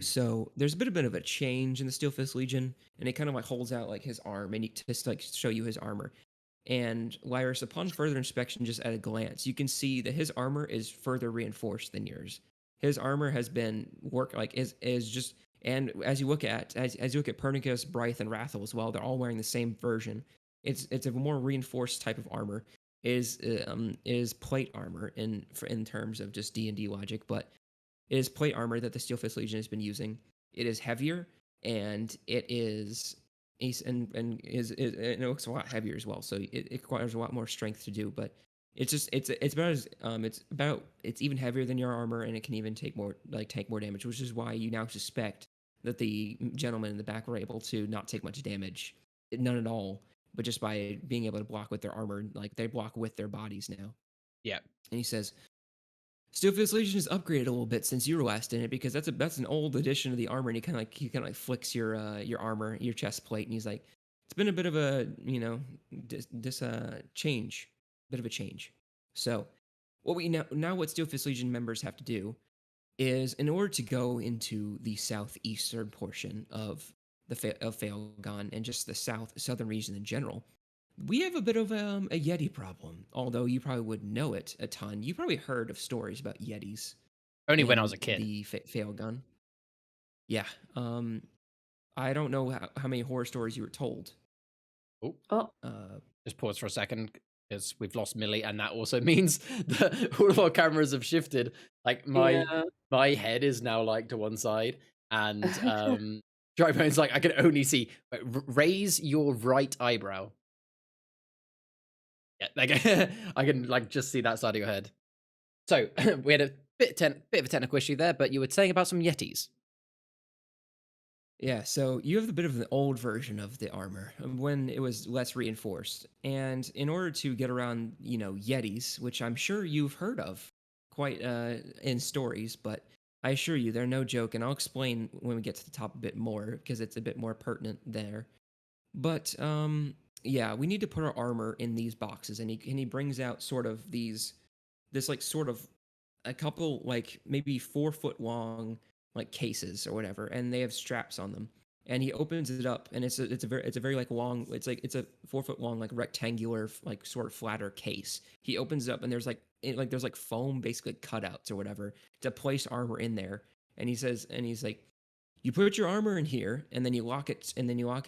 So there's a bit of a change in the Steel Fist Legion, and it kind of like holds out like his arm, and just like show you his armor. And Lyris, upon further inspection, just at a glance, you can see that his armor is further reinforced than yours. His armor has been is just, and as you look at Pernicus, Brythe, and Rathel as well, they're all wearing the same version. It's a more reinforced type of armor. Is plate armor in terms of just D&D logic, but it is plate armor that the Steel Fist Legion has been using. It is heavier, and it looks a lot heavier as well. So it requires a lot more strength to do. But it's even heavier than your armor, and it can even take more damage, which is why you now suspect that the gentlemen in the back were able to not take much damage, none at all, but just by being able to block with their armor, like they block with their bodies now. Yeah. And he says, Steelfist Legion is upgraded a little bit since you were last in it because that's an old edition of the armor, and he kind of like flicks your armor, your chest plate, and he's like, it's been a bit of a change, bit of a change. So what what Steelfist Legion members have to do is, in order to go into the southeastern portion of of Failgon and just the southern region in general, we have a bit of a Yeti problem, although you probably wouldn't know it a ton. You probably heard of stories about Yetis Only when I was in a kid. the fail gun. Yeah. I don't know how many horror stories you were told. Oh, Just pause for a second because we've lost Millie, and that also means that all of our cameras have shifted. Like my head is now like to one side, and Drybone's like I can only see. Raise your right eyebrow. Yeah, like I can like just see that side of your head. So we had a bit of a technical issue there, but you were saying about some Yetis. Yeah, so you have a bit of an old version of the armor when it was less reinforced. And in order to get around, Yetis, which I'm sure you've heard of quite in stories, but I assure you they're no joke, and I'll explain when we get to the top a bit more because it's a bit more pertinent there. But yeah, we need to put our armor in these boxes, and he brings out sort of this like sort of a couple like maybe 4 foot long like cases or whatever, and they have straps on them. And he opens it up, and it's a very like long. It's a 4 foot long like rectangular like sort of flatter case. He opens it up, and there's like foam basically cutouts or whatever to place armor in there. And he's like, you put your armor in here, and then you lock it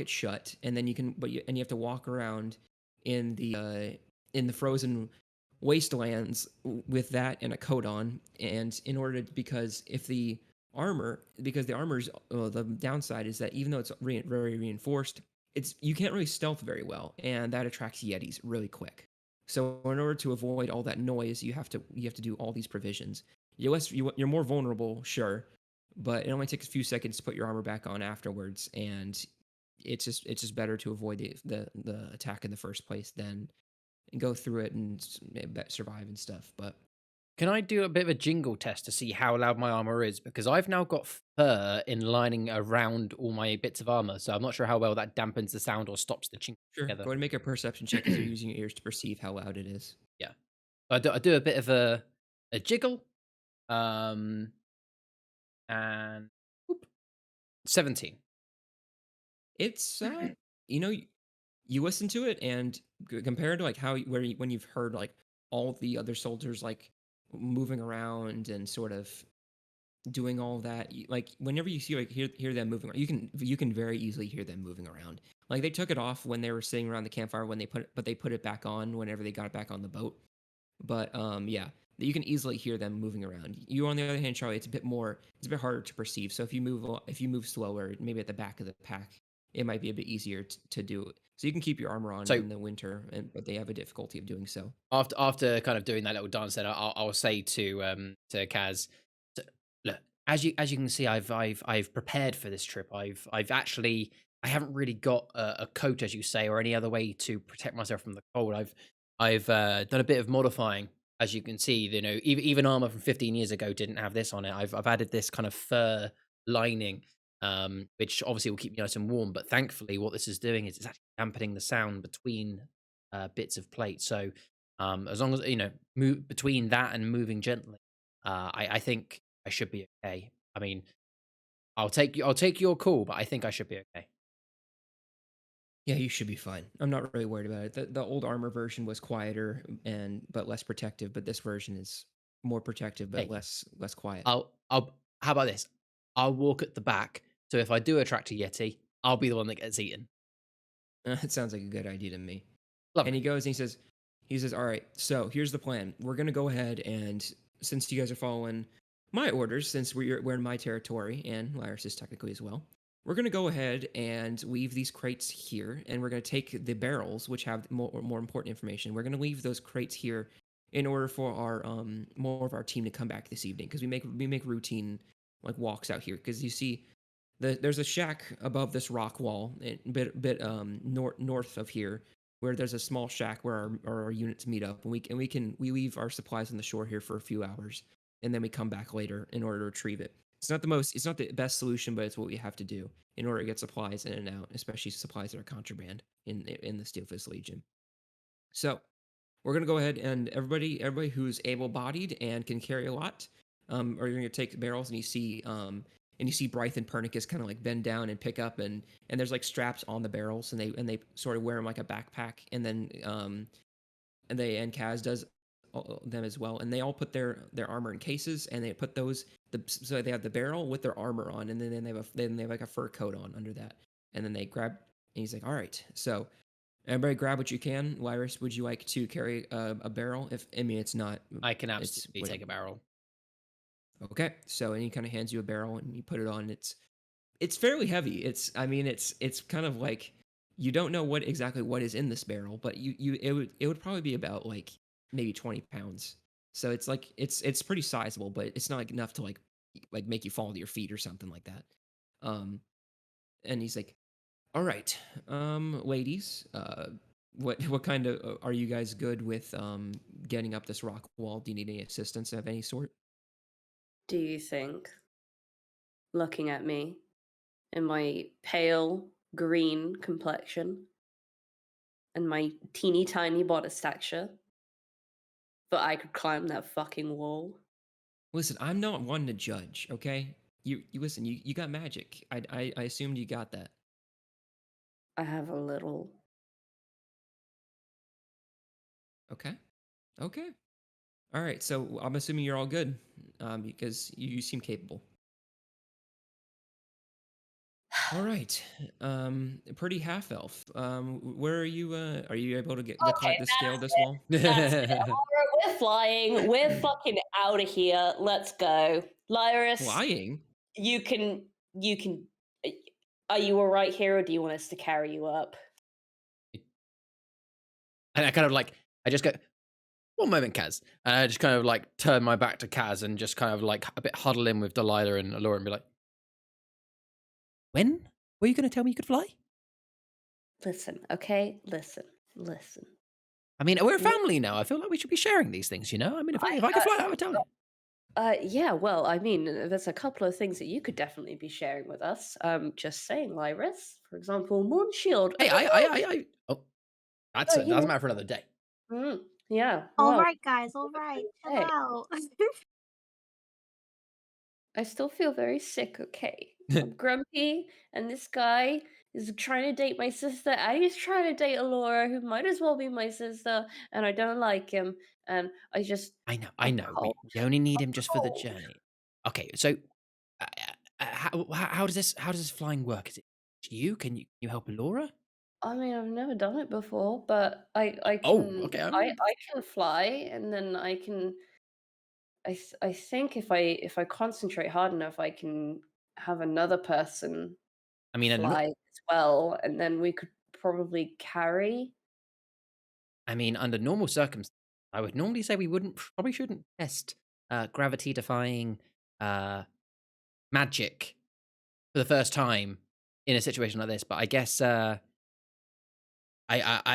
shut, and then you have to walk around in the frozen wastelands with that and a coat on. And because the armor's the downside is that even though it's very reinforced, you can't really stealth very well, and that attracts yetis really quick. So in order to avoid all that noise, you have to do all these provisions. You're more vulnerable, sure, but it only takes a few seconds to put your armor back on afterwards, and it's just better to avoid the attack in the first place than go through it and survive and stuff. But Can I do a bit of a jingle test to see how loud my armor is? Because I've now got fur in lining around all my bits of armor, so I'm not sure how well that dampens the sound or stops the chink sure, together. go ahead and make a perception check because you're using your ears to perceive how loud it is. Yeah, I do a bit of a jiggle, and whoop, 17. It's you know, you listen to it, and compared to like when you've heard like all the other soldiers like moving around and sort of doing all that, like whenever you see like hear them moving, you can very easily hear them moving around. Like they took it off when they were sitting around the campfire when they put it back on whenever they got it back on the boat. But yeah, you can easily hear them moving around. You, on the other hand, Charlie, it's a bit harder to perceive. So if you move slower, maybe at the back of the pack, it might be a bit easier to do it. So you can keep your armor on So in the winter, but they have a difficulty of doing so. after kind of doing that little dance, then I'll say to Kaz, look, as you can see, I've prepared for this trip. I haven't really got a coat, as you say, or any other way to protect myself from the cold. I've done a bit of modifying, as you can see. You know, even armor from 15 years ago didn't have this on it. I've added this kind of fur lining, which obviously will keep you nice and warm. But thankfully, what this is doing is it's actually dampening the sound between bits of plate. So as long as move between that and moving gently, I think I should be okay. I mean, I'll take your call, but I think I should be okay. Yeah, you should be fine. I'm not really worried about it. The old armor version was quieter but less protective, but this version is more protective but Hey, less quiet. I'll how about this? I'll walk at the back, so if I do attract a yeti, I'll be the one that gets eaten. It sounds like a good idea to me. And Lovely. he goes and he says, all right, so here's the plan. We're going to go ahead and since you guys are following my orders, since we're in my territory and Lyris is technically as well, we're going to go ahead and leave these crates here. And we're going to take the barrels, which have more important information. We're going to leave those crates here in order for our more of our team to come back this evening. Because we make routine like walks out here. Because you see there's a shack above this rock wall, a bit north of here, where there's a small shack where our units meet up, and we leave our supplies on the shore here for a few hours, and then we come back later in order to retrieve it. It's not the best solution, but it's what we have to do in order to get supplies in and out, especially supplies that are contraband in the Steelfist Legion. So we're gonna go ahead and everybody who's able-bodied and can carry a lot, are gonna take barrels, and you see Brythe and Pernicus kind of like bend down and pick up, and there's like straps on the barrels, and they sort of wear them like a backpack, and then and Kaz does them as well, and they all put their armor in cases, and they put so they have the barrel with their armor on, and then they have like a fur coat on under that, and then they grab, and he's like, all right, so everybody grab what you can. Lyris, would you like to carry a barrel? It's not. I can absolutely take a barrel. Okay, so and he kind of hands you a barrel and you put it on. It's fairly heavy. It's kind of like you don't know what is in this barrel, but it would probably be about like maybe 20 pounds. So it's like it's pretty sizable, but it's not like enough to like make you fall to your feet or something like that. And he's like, all right, ladies, what kind of are you guys good with getting up this rock wall? Do you need any assistance of any sort? Do you think, looking at me in my pale green complexion and my teeny tiny body stature, that I could climb that fucking wall? Listen, I'm not one to judge, okay? You listen, you got magic. I assumed you got that. I have a little. Okay. Okay. All right, so I'm assuming you're all good, because you seem capable. All right, pretty half elf. Where are you? Are you able to Okay, the scale this that's wall? it. That's it. Alright, we're flying. We're fucking out of here. Let's go. Lyris, Flying? you can Are you all right here, or do you want us to carry you up? And I kind of like, I just go, one moment, Kaz. And I just kind of like turn my back to Kaz and just kind of like a bit huddle in with Delilah and Allura and be like, when were you going to tell me you could fly? Listen, okay? Listen. I mean, we're a We- family now. I feel like we should be sharing these things, you know? I mean, if I I, could fly, I would tell you. yeah, well, I mean, there's a couple of things that you could definitely be sharing with us. Just saying, Lyris. For example, Moon Shield. Hey, oh, that's Oh, a, that's a matter for another day. Yeah, All well, right, guys. All right. Chill okay. out. I still feel very sick, okay? I'm grumpy, and this guy is trying to date my sister, and he's trying to date Alora, who might as well be my sister, and I don't like him, and I I'm know. cold. We only need him I'm just for the cold. journey. Okay, so how does this flying work? Is it you? Can you help Laura? I mean, I've never done it before, but I Oh, can okay. I I mean, I can fly, and then I think if I concentrate hard enough, I can have another person I mean, fly as well, and then we could probably carry. under normal circumstances, I would normally say we probably shouldn't test gravity defying magic for the first time in a situation like this. But I guess I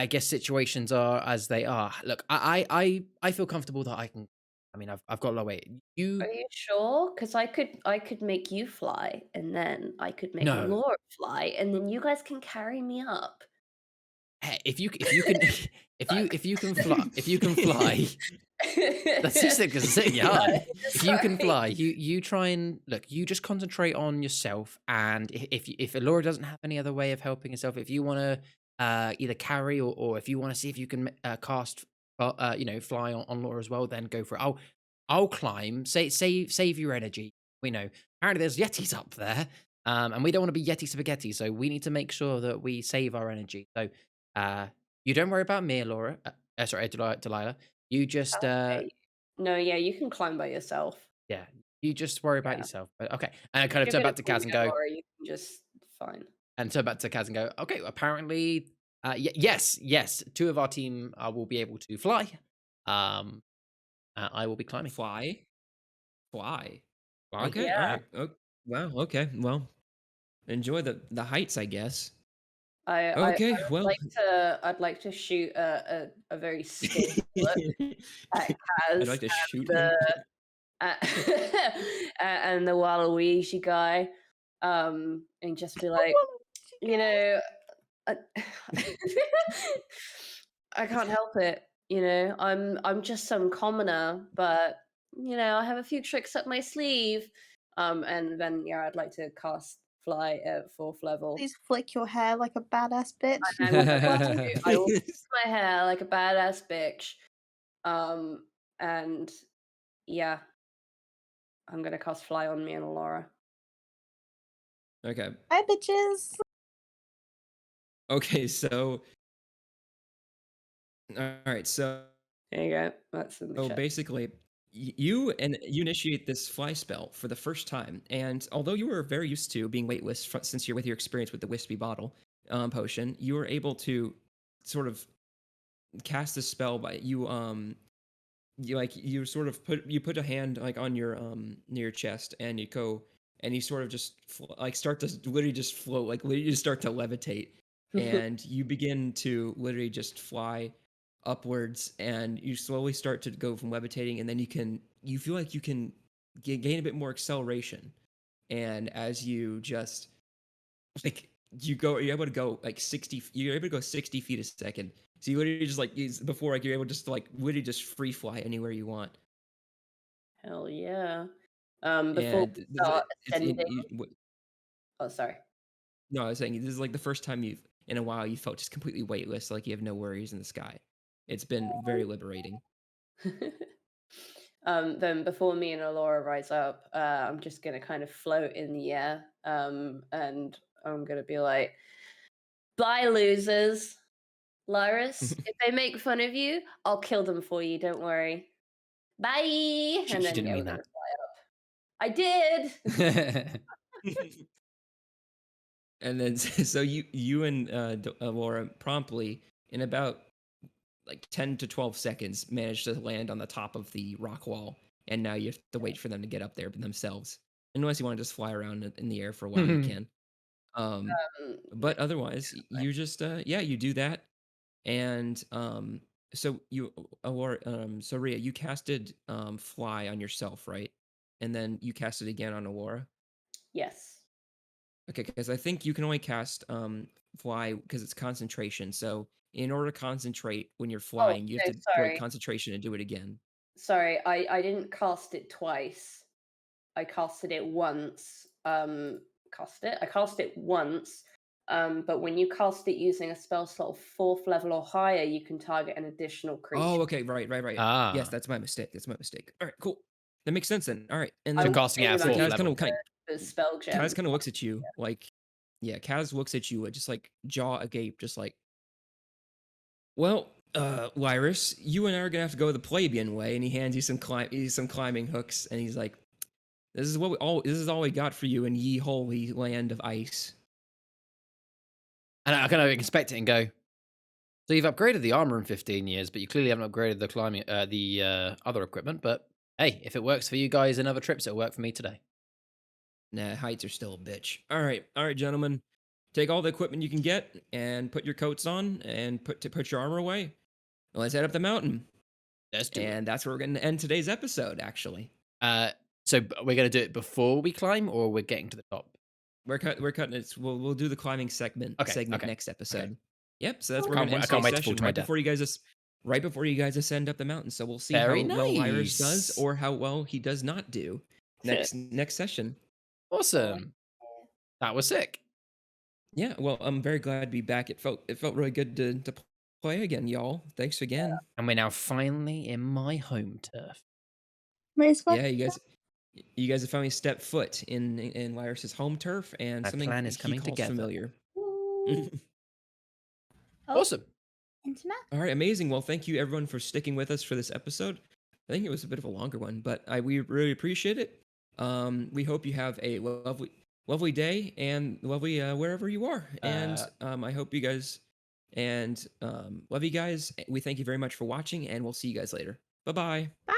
guess situations are as they are. Look, I feel comfortable that I can. I mean, I've got a lot of weight. Are you sure? Because I could make you fly, and then I could make No. Laura fly, and then you guys can carry me up. Hey, if you can if you can fly. That's just because it's Yeah, hard. If you can sorry. fly, you try and look. You just concentrate on yourself, and if Laura doesn't have any other way of helping herself, if you want to either carry or if you want to see if you can cast, fly on Laura as well, then go for it. I'll climb. Save your energy. We know apparently there's yetis up there, and we don't want to be yeti spaghetti, so we need to make sure that we save our energy. So, you don't worry about me, Laura. Sorry, Delilah. You just Okay. No, yeah, you can climb by yourself. yeah, you just worry about Yeah. yourself. But okay. And I kind of You're turn gonna back to bring Kaz me and go, Laura, you can just fine. okay, apparently, yes, two of our team will be able to fly. I will be climbing. Fly? Fly. Fly. Okay, Yeah. alright. Wow, okay, well, enjoy the heights, I guess. Okay, well. I'd like to shoot a very skilled bullet at I'd Kaz like to shoot and him. and the Waluigi guy, and just be like, you know, I, I can't help it. I'm just some commoner, but I have a few tricks up my sleeve. And then I'd like to cast fly at 4th level. Please flick your hair like a badass bitch. And I will fix my hair like a badass bitch. And yeah, I'm gonna cast fly on me and Laura. Okay. Hi, bitches. Okay, so alright, so There you go. That's in the so chat. basically, you initiate this fly spell for the first time, and although you were very used to being weightless since you're with your experience with the wispy bottle potion, you were able to sort of cast this spell by you sort of put a hand like on your near your chest, and you go and you sort of just start to literally just float, like literally just start to levitate, and you begin to literally just fly upwards, and you slowly start to go from levitating, and then you feel like you can gain a bit more acceleration, and as you just like you're able to go like 60, you're able to go 60 feet a second, so you literally just before, like, you're able just to like literally just free fly anywhere you want. Hell yeah. Before And we start it's in, ascending. Oh, sorry. no, I was saying this is like the first time you've in a while you felt just completely weightless, like you have no worries in the sky. It's been very liberating. Then before me and Alora rise up, I'm just gonna kind of float in the air, and I'm gonna be like, "Bye, losers, Lyris. If they make fun of you, I'll kill them for you. Don't worry. Bye." She And then didn't we're mean gonna that. fly up. I did. Okay. And then so you and Laura promptly in about like 10 to 12 seconds managed to land on the top of the rock wall, and now you have to wait for them to get up there themselves. Unless you want to just fly around in the air for a while, you can. But otherwise, you just yeah, you do that, and so you or so Rhea, you casted fly on yourself, right? And then you cast it again on Aurora. Yes. Okay, because I think you can only cast fly because it's concentration. So in order to concentrate when you're Oh, flying, you have no, to break sorry. concentration and do it again. Sorry, I didn't cast it twice. I casted it once. I cast it once. But when you cast it using a spell slot of 4th level or higher, you can target an additional creature. Oh, okay, right. Yes, Ah. that's my mistake. All right, cool. That makes sense then. All right, and I So then was casting it at thinking about 4th Kaz level. the spell gem. Kaz kind of looks at you like, yeah, Kaz looks at you just like jaw agape, just like, well, Lyrus, you and I are gonna have to go the plebeian way, and he hands you some climbing hooks, and he's like, this is all we got for you in ye holy land of ice. And I kind of inspect it and go, so you've upgraded the armor in 15 years, but you clearly haven't upgraded the climbing, the other equipment. But hey, if it works for you guys in other trips, it'll work for me today. Nah, heights are still a bitch. All right, gentlemen. Take all the equipment you can get and put your coats on and put your armor away. Let's head up the mountain. Let's do it. And that's where we're going to end today's episode, actually. So we're going to do it before we climb, or we're getting to the top? We're cutting it. We'll do the climbing segment Okay. next episode. Okay. Yep. So that's I where we're going to end today's can't wait to fall session to my right death. before you guys ascend up the mountain. So we'll see Very how well Lyrus does nice. or how well he does not do next session. Awesome. That was sick. Yeah. Well, I'm very glad to be back. It felt really good to play again, y'all. Thanks again. And we're now finally in my home turf. Yeah, you guys have finally stepped foot in Lyrus's home turf, and My something plan is coming he calls together. familiar. Awesome. Internet. All right, amazing. Well, thank you everyone for sticking with us for this episode. I think it was a bit of a longer one, but we really appreciate it. We hope you have a lovely day and lovely wherever you are. And I hope you guys love you guys. We thank you very much for watching, and we'll see you guys later. Bye-bye. Bye.